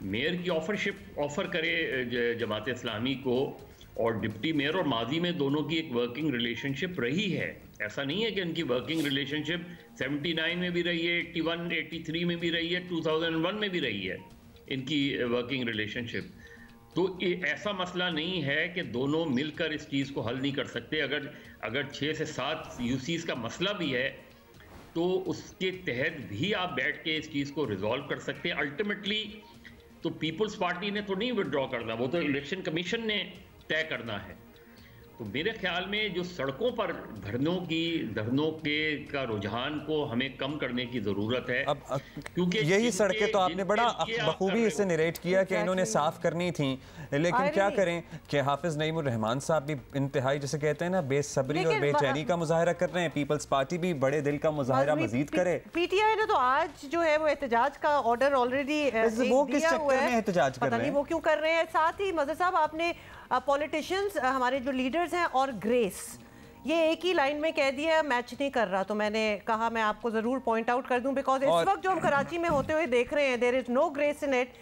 मेयर की ऑफ़र करे जमात इस्लामी को, और डिप्टी मेयर, और माजी में दोनों की एक वर्किंग रिलेशनशिप रही है। ऐसा नहीं है कि उनकी वर्किंग रिलेशनशिप 79 में भी रही है, 81, 83 में भी रही है, 2001 में भी रही है इनकी वर्किंग रिलेशनशिप। तो ऐसा मसला नहीं है कि दोनों मिलकर इस चीज़ को हल नहीं कर सकते। अगर 6 से 7 यूसीज का मसला भी है तो उसके तहत भी आप बैठ के इस चीज़ को रिजॉल्व कर सकते हैं। अल्टीमेटली तो पीपल्स पार्टी ने तो नहीं विड्रॉ करना, वो तो इलेक्शन कमीशन ने तय करना है। तो मेरे ख्याल में जो सड़कों पर धरनों के का रुझान को हमें कम करने की ज़रूरत है। अब क्योंकि यही सड़कें तो आपने बड़ा बखूबी इसे नरेट किया कि इन्होंने साफ करनी थी, लेकिन क्या करें कि हाफिज़ नईमुर रहमान साहब भी इंतहाई, जैसे कहते हैं ना, बेसब्री और बेचैनी का मुजाहरा कर रहे हैं। पीपल्स पार्टी भी बड़े दिल का मुजाहरा मजीद करे। पीटीआई ने तो आज जो है वो एहतजाज का ऑर्डर ऑलरेडी वो किस चक्कर में एहतजाज कर रहे हैं, वो क्यों कर रहे हैं। साथ ही मज़हर साहब, आपने पॉलिटिशियंस, हमारे जो लीडर्स हैं, और ग्रेस, ये एक ही लाइन में कह दिया मैच नहीं कर रहा, तो मैंने कहा मैं आपको जरूर पॉइंट आउट कर दूं, बिकॉज इस वक्त जो हम कराची में होते हुए देख रहे हैं, there is no grace in it.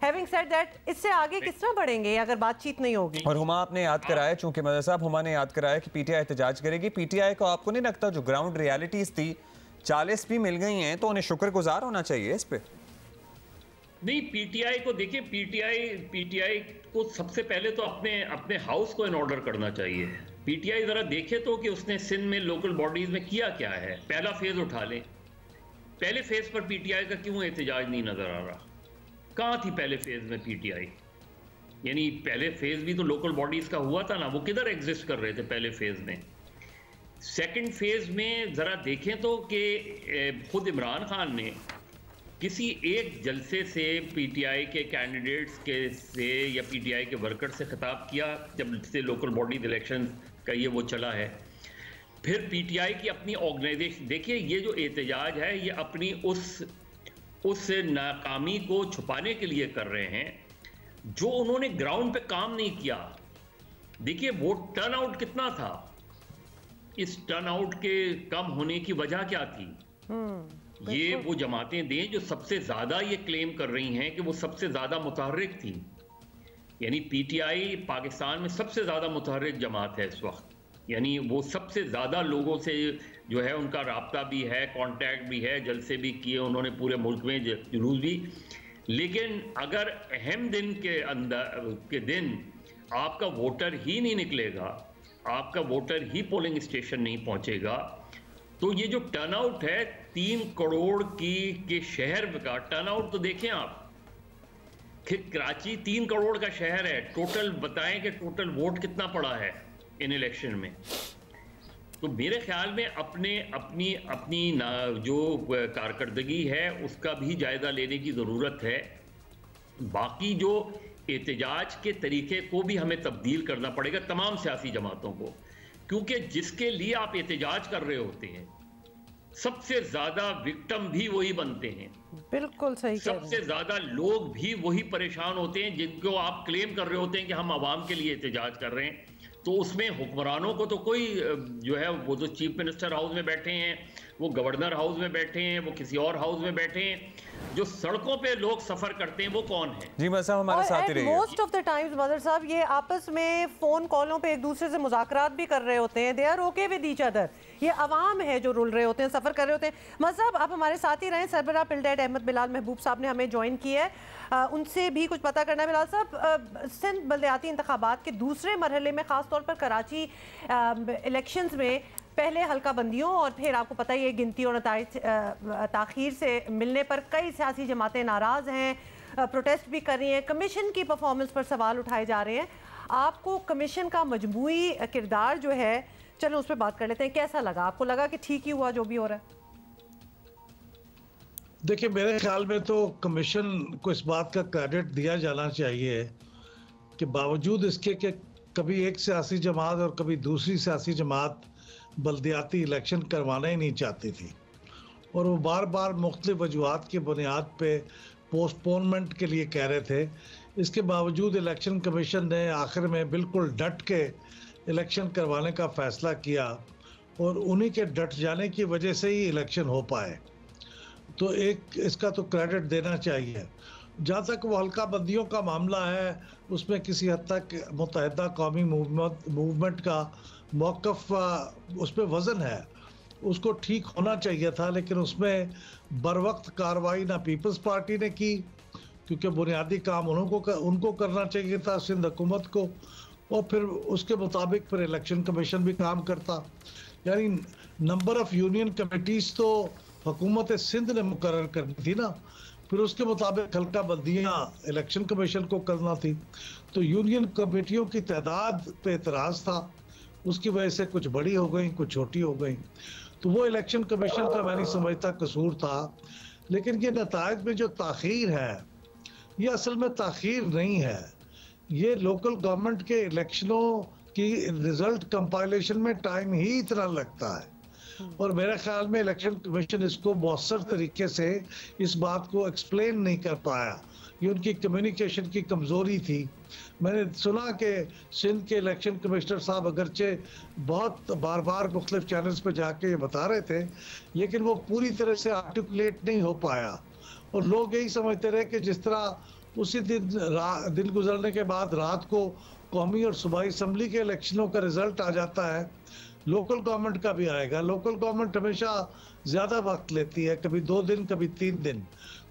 Having said that, इससे आगे किस तरह बढ़ेंगे अगर बातचीत नहीं होगी। और हुमा आपने याद कराया, चूंकि मदर साहब हुमा ने याद कराया कि पीटीआई एहतजाज करेगी। पीटीआई को आपको नहीं लगता जो ग्राउंड रियलिटीज थी 40 भी मिल गई हैं, तो उन्हें शुक्रगुजार होना चाहिए इस पे? नहीं, पीटीआई को देखिए, पीटीआई को सबसे पहले तो अपने हाउस को इन ऑर्डर करना चाहिए। पीटीआई जरा देखे तो कि उसने सिंध में लोकल बॉडीज में किया क्या है। पहला फेज उठा लें, पहले फेज पर पीटीआई का क्यों एहतजाज नहीं नजर आ रहा? कहाँ थी पहले फेज में पीटीआई? यानी पहले फेज भी तो लोकल बॉडीज का हुआ था ना, वो किधर एग्जिस्ट कर रहे थे पहले फेज में? सेकंड फेज में जरा देखें तो कि खुद इमरान खान ने किसी एक जलसे से पीटीआई के कैंडिडेट्स से या पीटीआई के वर्कर से खिताब किया जब से लोकल बॉडीज इलेक्शन का ये वो चला है। फिर पीटीआई की अपनी ऑर्गेनाइजेशन, देखिए ये जो एहतजाज है ये अपनी उस नाकामी को छुपाने के लिए कर रहे हैं जो उन्होंने ग्राउंड पे काम नहीं किया। देखिए वोट टर्नआउट कितना था, इस टर्नआउट के कम होने की वजह क्या थी? ये वो जमातें दें जो सबसे ज्यादा ये क्लेम कर रही हैं कि वो सबसे ज्यादा मुतहर्रिक थी। यानी पीटीआई पाकिस्तान में सबसे ज्यादा मुतहर्रिक जमात है इस वक्त, यानी वो सबसे ज्यादा लोगों से जो है उनका राब्ता भी है, कांटेक्ट भी है, जलसे भी किए उन्होंने पूरे मुल्क में, जुलूस भी। लेकिन अगर अहम दिन के दिन आपका वोटर ही नहीं निकलेगा आपका वोटर ही पोलिंग स्टेशन नहीं पहुंचेगा, तो ये जो टर्नआउट है 3 करोड़ के शहर का टर्नआउट तो देखें आप कि कराची 3 करोड़ का शहर है, टोटल बताएं कि टोटल वोट कितना पड़ा है इन इलेक्शन में। तो मेरे ख्याल में अपनी जो कारकर्दगी है उसका भी जायजा लेने की ज़रूरत है। बाकी जो एहतजाज के तरीके को भी हमें तब्दील करना पड़ेगा तमाम सियासी जमातों को, क्योंकि जिसके लिए आप एहतजाज कर रहे होते हैं सबसे ज्यादा विक्टिम भी वही बनते हैं। बिल्कुल सही। सबसे ज्यादा लोग भी वही परेशान होते हैं जिनको आप क्लेम कर रहे होते हैं कि हम आवाम के लिए एहतजाज कर रहे हैं। तो उसमें हुक्मरानों को तो कोई जो है वो तो चीफ मिनिस्टर हाउस में बैठे हैं, वो गवर्नर हाउस में बैठे हैं, वो किसी और हाउस में बैठे हैं, जो सड़कों पे लोग सफर करते हैं वो कौन है? जी मज़हर हमारे साथ ही रहिए। Most of the times mother साहब ये आपस में फोन कॉलों पे एक दूसरे से मुज़ाकरात भी कर रहे होते हैं, they are okay with each other. ये अवाम है जो रुल रहे होते हैं, सफर कर रहे होते हैं। मदर साहब आप हमारे साथ ही रहें। सरबराह पिल्डेड अहमद बिलाल महबूब साहब ने हमें ज्वाइन किया है, उनसे भी कुछ पता करना है। बिलाल साहब, सिंध बल्दियाती इंतखाबात के दूसरे मरहले में ख़ास तौर पर कराची इलेक्शंस में पहले हल्का बंदियों और फिर आपको पता ही है गिनती और ताख़ीर से मिलने पर कई सियासी जमातें नाराज़ हैं, प्रोटेस्ट भी कर रही हैं, कमीशन की परफॉर्मेंस पर सवाल उठाए जा रहे हैं। आपको कमीशन का मजमूई किरदार जो है, चलो उस पर बात कर लेते हैं, कैसा लगा? आपको लगा कि ठीक ही हुआ जो भी हो रहा है? देखिए मेरे ख्याल में तो कमीशन को इस बात का क्रेडिट दिया जाना चाहिए कि बावजूद इसके कि कभी एक सियासी जमात और कभी दूसरी सियासी जमात बल्दियाती इलेक्शन करवाना ही नहीं चाहती थी और वो बार बार मुख्तलिफ वजूहात की बुनियाद पे पोस्टपोनमेंट के लिए कह रहे थे, इसके बावजूद इलेक्शन कमीशन ने आखिर में बिल्कुल डट के इलेक्शन करवाने का फ़ैसला किया और उन्हीं के डट जाने की वजह से ही इलेक्शन हो पाए। तो एक इसका तो क्रेडिट देना चाहिए। जहाँ तक वो हल्का बंदियों का मामला है उसमें किसी हद तक मुत्तहिदा कौमी मूवमेंट का मौक़िफ़ उस पर वज़न है, उसको ठीक होना चाहिए था, लेकिन उसमें बर वक्त कार्रवाई ना पीपल्स पार्टी ने की क्योंकि बुनियादी काम उनको करना चाहिए था सिंध हुकूमत को, और फिर उसके मुताबिक फिर इलेक्शन कमीशन भी काम करता। यानी नंबर ऑफ़ यूनियन कमेटीज़ तो हुकूमत सिंध ने मुकर्रर करनी थी ना, फिर उसके मुताबिक हल्का बंदियाँ इलेक्शन कमीशन को करना थी। तो यूनियन कमेटियों की तादाद पे एतराज़ था, उसकी वजह से कुछ बड़ी हो गई कुछ छोटी हो गई, तो वो इलेक्शन कमीशन का मैं नहीं समझता कसूर था। लेकिन ये नतायज में जो ताख़ीर है ये असल में ताख़ीर नहीं है, ये लोकल गवर्नमेंट के इलेक्शनों की रिज़ल्ट कंपाइलेशन में टाइम ही इतना लगता है और मेरे ख्याल में इलेक्शन कमीशन इसको मौसर तरीके से इस बात को एक्सप्लेन नहीं कर पाया, ये उनकी कम्युनिकेशन की कमज़ोरी थी। मैंने सुना कि सिंध के इलेक्शन कमिश्नर साहब अगरचे बहुत बार बार मुख्तलिफ चैनल्स पर जाके ये बता रहे थे, लेकिन वो पूरी तरह से आर्टिकुलेट नहीं हो पाया और लोग यही समझते रहे कि जिस तरह उसी दिन गुजरने के बाद रात को कौमी और सूबाई असम्बली के इलेक्शनों का रिज़ल्ट आ जाता है, लोकल गवर्नमेंट का भी आएगा। लोकल गवर्नमेंट हमेशा ज़्यादा वक्त लेती है, कभी 2 दिन कभी 3 दिन।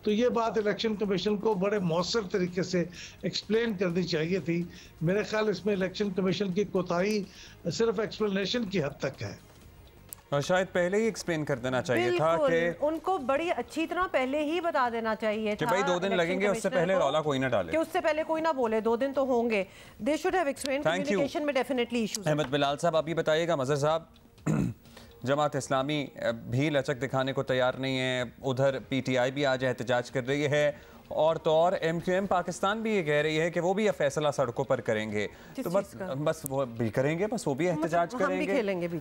तो ये बात इलेक्शन कमीशन को बड़े मौसर तरीके से एक्सप्लेन करनी चाहिए थी। मेरे ख्याल इसमें इलेक्शन कमीशन की कोताही सिर्फ एक्सप्लेनेशन की हद तक है और शायद पहले ही एक्सप्लेन कर देना चाहिए था कि उनको बड़ी अच्छी तरह पहले ही बता देना चाहिए था कि भाई 2 दिन लगेंगे, उससे पहले रौला कोई ना डाले, कि उससे पहले कोई ना बोले 2 दिन तो होंगे। They should have explained, communication में डेफिनेटली इश्यूज। अहमद बिलाल साहब आप ये बताइएगा, मज़हर साहब जमात इस्लामी भी लचक दिखाने को तैयार नहीं है, उधर PTI भी आज एहतजाज कर रही है और तो और MQM पाकिस्तान भी ये कह रही है कि वो भी अब फैसला सड़कों पर करेंगे, तो बस वो भी करेंगे, बस वो भी एहतजाज करेंगे।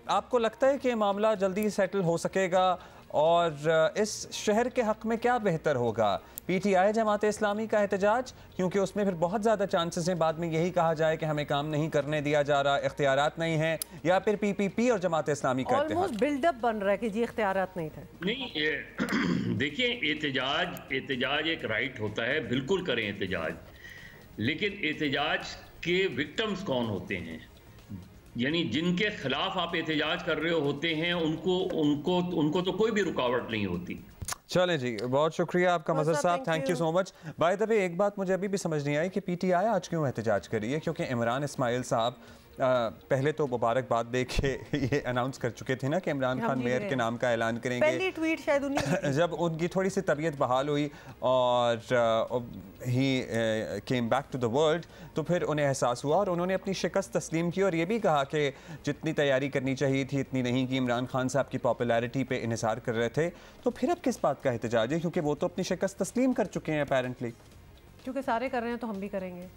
आपको लगता है कि मामला जल्दी सेटल हो सकेगा और इस शहर के हक में क्या बेहतर होगा, PTI जमात इस्लामी का एहतजाज, क्योंकि उसमें फिर बहुत ज़्यादा चांसेस हैं बाद में यही कहा जाए कि हमें काम नहीं करने दिया जा रहा, इख्तियारात नहीं हैं, या फिर PPP और जमात इस्लामी का ऑलमोस्ट बिल्डअप बन रहा है कि जी इख्तियारात नहीं थे। नहीं देखिए, एहतजाज एक राइट होता है, बिल्कुल करें एहतजाज, लेकिन एहतजाज के विक्टिम्स कौन होते हैं, यानी जिनके खिलाफ आप एहतजाज कर रहे होते हैं उनको तो कोई भी रुकावट नहीं होती। चलें जी, बहुत शुक्रिया आपका मज़हर साहब, thank you so much. By the way एक बात मुझे अभी भी समझ नहीं आई कि PTI आज क्यों एहतजाज कर रही है, क्योंकि इमरान इस्माइल साहब पहले तो मुबारकबाद दे के ये अनाउंस कर चुके थे ना कि इमरान खान मेयर के नाम का ऐलान करेंगे। पहली ट्वीट शायद उन्हीं जब उनकी थोड़ी सी तबीयत बहाल हुई और he came back to the world, तो फिर उन्हें एहसास हुआ और उन्होंने अपनी शिकस्त तस्लीम की और ये भी कहा कि जितनी तैयारी करनी चाहिए थी इतनी नहीं की। इमरान खान साहब की पॉपुलैरिटी पे इन्हिसार कर रहे थे, तो फिर अब किस बात का एहतजाज है, क्योंकि वो तो अपनी शिकस्त तस्लीम कर चुके हैं अपेरेंटली। क्योंकि सारे कर रहे हैं तो हम भी करेंगे,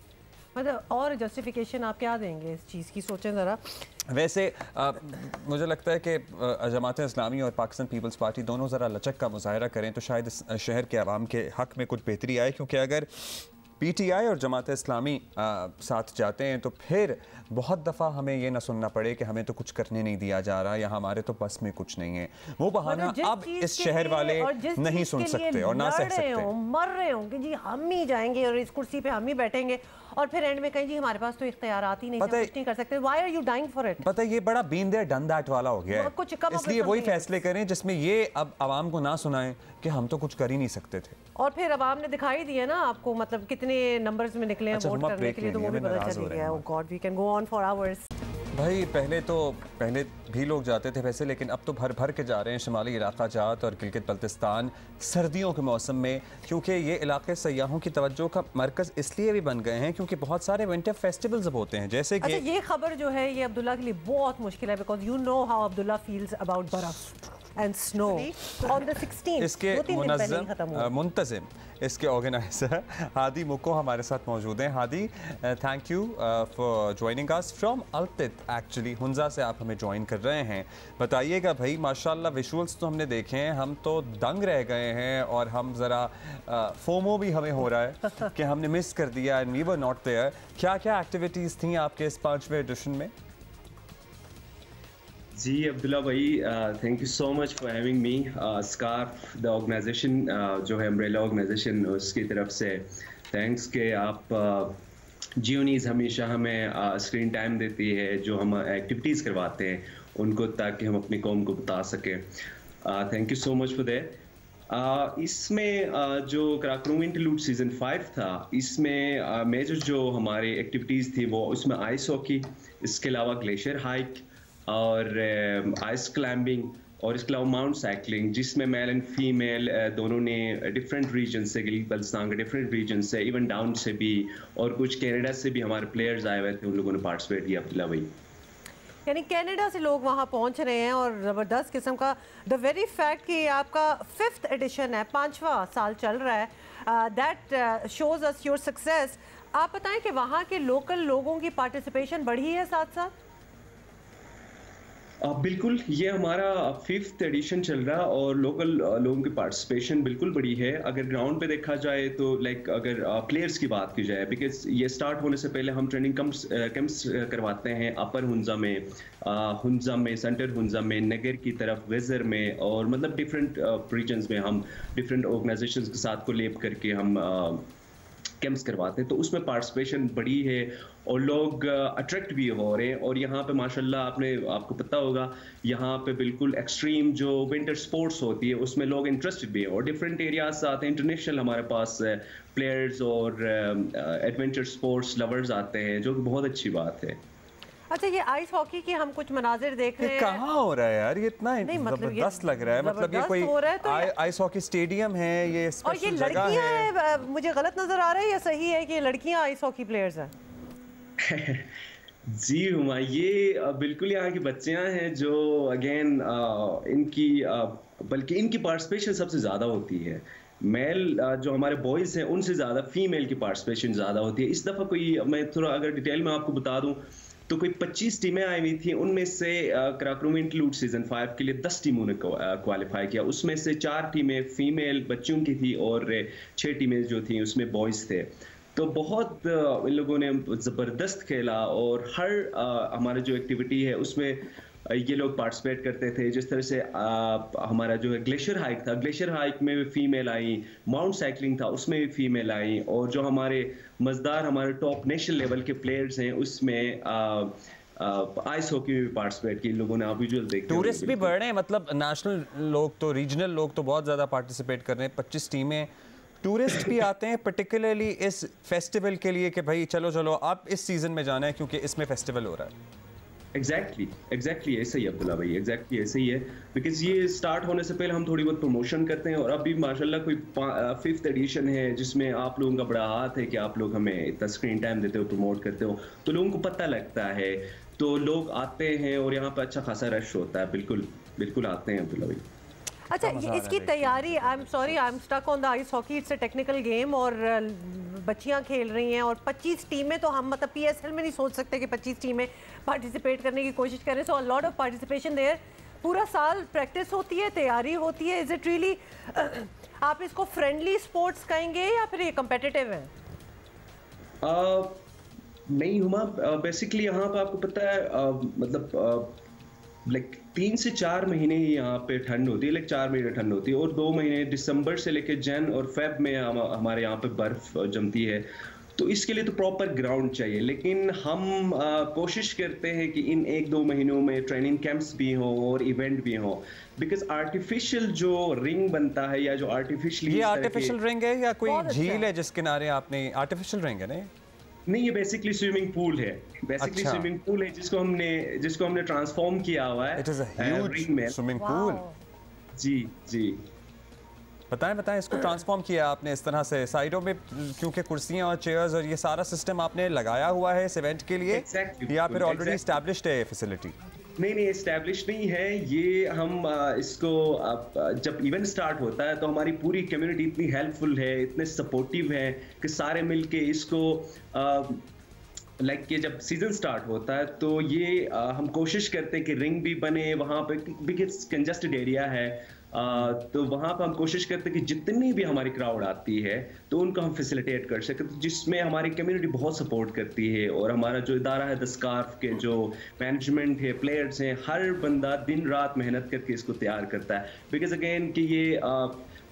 मतलब और जस्टिफिकेशन आप क्या देंगे इस चीज़ की, सोचें ज़रा। वैसे मुझे लगता है कि जमात इस्लामी और पाकिस्तान पीपल्स पार्टी दोनों ज़रा लचक का मुजाहरा करें तो शायद इस शहर के आवाम के हक़ में कुछ बेहतरी आए, क्योंकि अगर PTI और जमात इस्लामी साथ जाते हैं तो फिर बहुत दफ़ा हमें ये ना सुनना पड़े कि हमें तो कुछ करने नहीं दिया जा रहा या हमारे तो बस में कुछ नहीं है। वो बहाना अब इस शहर वाले नहीं सुन सकते और ना सह सकते। मर रहे हों कि जी हम ही जाएंगे और इस कुर्सी पे हम ही बैठेंगे और फिर एंड में कहीं जी हमारे पास तो इख्तियारात ही नहीं, कुछ नहीं कर सकते। Why are you dying for it? पता है ये बड़ा बीन देयर डन दैट वाला हो गया है, इसलिए वही फैसले करें जिसमें ये अब आवाम को ना सुनाएं कि हम तो कुछ कर ही नहीं सकते थे। और फिर आवाम ने दिखाई दिया ना आपको, मतलब कितने नंबर्स में निकले हैं वोट करने के लिए, तो वो भी पता चल गया। Oh God, we can go on for hours. भाई पहले भी लोग जाते थे वैसे, लेकिन अब तो भर भर के जा रहे हैं शुमाली इलाका जात और गिलगित बल्तिस्तान सर्दियों के मौसम में, क्योंकि ये इलाके सयाहों की तवज्जो का मरकज़ इसलिए भी बन गए हैं क्योंकि बहुत सारे विंटर फेस्टिवल्स अब होते हैं। जैसे कि ये खबर जो है ये अब्दुल्ला के लिए बहुत मुश्किल है, because you know how Abdullah feels about बर्फ and snow on the 16th। इसके मुंतज़िम इसके ऑर्गेनाइजर हादी मुक्को हमारे साथ मौजूद हैं। Hadi, thank you for joining us from Altit. Actually Hunza से आप हमें ज्वाइन कर रहे हैं। बताइएगा भाई, माशाल्लाह विजुअल्स तो हमने देखे हैं, हम तो दंग रह गए हैं और हम ज़रा फोमो भी हमें हो रहा है कि हमने मिस कर दिया and we were not there. क्या क्या एक्टिविटीज़ थी आपके इस 5वें एडिशन में? जी अब्दुल्ला भाई, thank you so much for having me. Scarf the organization जो है अम्ब्रेला ऑर्गेनाइजेशन, उसकी तरफ से थैंक्स कि आप जियो न्यूज़ हमेशा हमें स्क्रीन टाइम देती है, जो हम एक्टिविटीज़ करवाते हैं उनको, ताकि हम अपनी कौम को बता सकें। Thank you so much for that. इसमें जो कराकरूम इंटरलूड सीज़न 5 था, इसमें मेजर जो हमारी एक्टिविटीज़ थी वो उसमें आइस हॉकी, इसके अलावा ग्लेशियर हाइक और आइस क्लाइंबिंग और इसके अलावा माउंट साइकिलिंग, जिसमें मेल एंड फीमेल दोनों ने डिफरेंट रीजन से, गिलगित बल्तिस्तान के डिफरेंट रीजन से, इवन डाउन से भी और कुछ कनाडा से भी हमारे प्लेयर्स आए हुए थे, उन लोगों ने पार्टिसिपेट किया। अब्दुल्ला भाई, यानी कनाडा से लोग वहाँ पहुँच रहे हैं और ज़बरदस्त किस्म का द वेरी फैक्ट कि आपका 5th एडिशन है, 5वां साल चल रहा है, that shows us your success. आप बताएं कि वहाँ के लोकल लोगों की पार्टिसिपेशन बढ़ी है साथ साथ? बिल्कुल, ये हमारा 5th एडिशन चल रहा है और लोकल लोगों की पार्टिसिपेशन बिल्कुल बड़ी है। अगर ग्राउंड पे देखा जाए तो लाइक अगर प्लेयर्स की बात की जाए, बिकॉज ये स्टार्ट होने से पहले हम ट्रेनिंग कैंप्स करवाते हैं अपर हुंजा में, सेंटर हुंजा में, नगर की तरफ, वेजर में, और मतलब डिफरेंट रीजन्स में हम डिफरेंट ऑर्गेनाइजेशंस के साथ को लेप करके हम कैंप्स करवाते हैं। तो उसमें पार्टिसिपेशन बड़ी है और लोग अट्रैक्ट भी हो रहे हैं। और यहाँ पे माशाल्लाह आपको पता होगा, यहाँ पे बिल्कुल एक्सट्रीम जो विंटर स्पोर्ट्स होती है उसमें लोग इंटरेस्टेड भी है और डिफरेंट एरियाज से आते हैं। इंटरनेशनल हमारे पास प्लेयर्स और एडवेंचर स्पोर्ट्स लवर्स आते हैं, जो कि बहुत अच्छी बात है। अच्छा, ये आइस हॉकी के हम कुछ मनाजिर देख रहे हैं, कहाँ हो रहा है यार? ये इतना जबरदस्त लग रहा है, मतलब ये कोई आइस हॉकी स्टेडियम है, ये स्पेशल जगह है। मुझे गलत नजर आ रहा है या सही है कि लड़कियां आइस हॉकी प्लेयर्स हैं? जी हुमा, ये बिल्कुल यहाँ की बच्चियां हैं जो अगेन इनकी बल्कि इनकी पार्टिसिपेशन सबसे ज़्यादा होती है। मेल जो हमारे बॉयज़ हैं उनसे ज़्यादा फीमेल की पार्टिसिपेशन ज़्यादा होती है। इस दफ़ा कोई, मैं थोड़ा अगर डिटेल में आपको बता दूं तो कोई 25 टीमें आई हुई थी, उनमें से कराकरूम इंटरलूड सीजन 5 के लिए 10 टीमों ने क्वालिफाई किया। उसमें से 4 टीमें फीमेल बच्चों की थी और 6 टीमें जो थी उसमें बॉयज़ थे। तो बहुत इन लोगों ने ज़बरदस्त खेला और हर हमारा जो एक्टिविटी है उसमें ये लोग पार्टिसिपेट करते थे। जिस तरह से हमारा जो है ग्लेशियर हाइक था, ग्लेशियर हाइक में भी फीमेल आई, माउंट साइकिलिंग था उसमें भी फीमेल आई, और जो हमारे मज़ेदार हमारे टॉप नेशनल लेवल के प्लेयर्स हैं उसमें आइस हॉकी में भी पार्टिसिपेट किए लोगों ने। आप विजुअल देखते हैं, टूरिस्ट भी बढ़ रहे हैं, मतलब नेशनल लोग तो, रीजनल लोग तो बहुत ज़्यादा पार्टिसिपेट कर रहे हैं। 25 टीमें टूरिस्ट भी आते हैं पर्टिकुलरली इस फेस्टिवल के लिए कि भाई चलो चलो आप इस सीज़न में जाना है क्योंकि इसमें फेस्टिवल हो रहा है? एग्जैक्टली ऐसा ही अब्दुल्ला भाई, एग्जैक्टली ऐसे ही है। बिकॉज ये स्टार्ट होने से पहले हम थोड़ी बहुत प्रमोशन करते हैं, और अभी माशाल्लाह कोई 5th एडिशन है जिसमें आप लोगों का बड़ा हाथ है कि आप लोग हमें इतना स्क्रीन टाइम देते हो, प्रमोट करते हो, तो लोगों को पता लगता है, तो लोग आते हैं और यहाँ पर अच्छा खासा रश होता है। बिल्कुल बिल्कुल आते हैं अब्दुल्ला भाई। अच्छा, इसकी तैयारी, I am sorry, I am stuck on the ice hockey, it's a technical game और बच्चियां खेल रही हैं और 25 टीमें, तो हम मतलब PSL में नहीं सोच सकते कि 25 टीमें पार्टिसिपेट करने की कोशिश करें। So a lot of participation there. पूरा साल प्रैक्टिस होती है, तैयारी होती है। इज इट रियली, आप इसको फ्रेंडली स्पोर्ट्स कहेंगे या फिर ये कम्पिटिटिव है? नहीं हुमा, बेसिकली यहाँ पर आपको पता है मतलब लाइक 3 से 4 महीने ही यहाँ पे ठंड होती है, लाइक 4 महीने ठंड होती है, और 2 महीने दिसंबर से लेकर जन और फेब में हमारे यहाँ पे बर्फ जमती है। तो इसके लिए तो प्रॉपर ग्राउंड चाहिए, लेकिन हम कोशिश करते हैं कि इन 1-2 महीनों में ट्रेनिंग कैंप्स भी हो और इवेंट भी हो, बिकॉज आर्टिफिशियल जो रिंग बनता है या जो आर्टिफिशियली, ये आर्टिफिशियल रिंग है या कोई झील है जिस किनारे आपने? आर्टिफिशियल रिंग है नहीं? नहीं, ये बेसिकली स्विमिंग पूल है, बेसिकली स्विमिंग पूल है जिसको हमने ट्रांसफॉर्म किया हुआ है। It is a huge swimming pool. जी जी, बताएं इसको ट्रांसफॉर्म किया आपने इस तरह से, साइडों में क्योंकि कुर्सियां और चेयर्स और ये सारा सिस्टम आपने लगाया हुआ है इस इवेंट के लिए, या फिर ऑलरेडी एस्टैब्लिश्ड है ये फैसिलिटी? नहीं, एस्टैब्लिश नहीं है ये। हम इसको जब इवेंट स्टार्ट होता है तो हमारी पूरी कम्युनिटी इतनी हेल्पफुल है, इतने सपोर्टिव है कि सारे मिलके इसको लाइक कि जब सीजन स्टार्ट होता है तो ये हम कोशिश करते हैं कि रिंग भी बने वहाँ पे, बिकॉज कंजस्टेड एरिया है, तो वहाँ पर हम कोशिश करते हैं कि जितनी भी हमारी क्राउड आती है तो उनको हम फैसिलिटेट कर सकें, तो जिसमें हमारी कम्युनिटी बहुत सपोर्ट करती है, और हमारा जो इदारा है द स्कार्फ के जो मैनेजमेंट है, प्लेयर्स हैं, हर बंदा दिन रात मेहनत करके इसको तैयार करता है। बिकॉज अगेन कि ये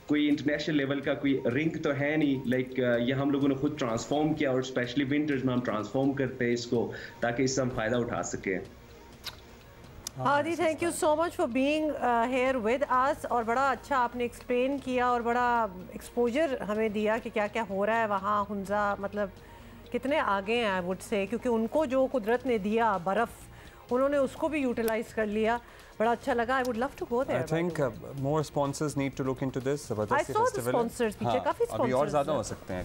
कोई इंटरनेशनल लेवल का कोई रिंग तो है नहीं, लाइक ये हम लोगों ने खुद ट्रांसफॉर्म किया, और स्पेशली विंटर्स में हम ट्रांसफॉर्म करते हैं इसको ताकि इससे हम फ़ायदा उठा सकें। Hadi, thank you so much for being here with us, और बड़ा अच्छा आपने एक्सप्लेन किया और बड़ा एक्सपोजर हमें दिया कि क्या क्या हो रहा है वहाँ। हुंजा मतलब कितने आगे हैं आई वुड से, क्योंकि उनको जो कुदरत ने दिया बर्फ़, उन्होंने उसको भी यूटिलाइज कर लिया। बड़ा अच्छा लगा। I would love to go there. I think more sponsors need to look into this जबरदस्ती फेस्टिवल। स्पॉन्सर्स पीछे काफी स्पॉन्सर्स अभी और ज़्यादा हो सकते हैं।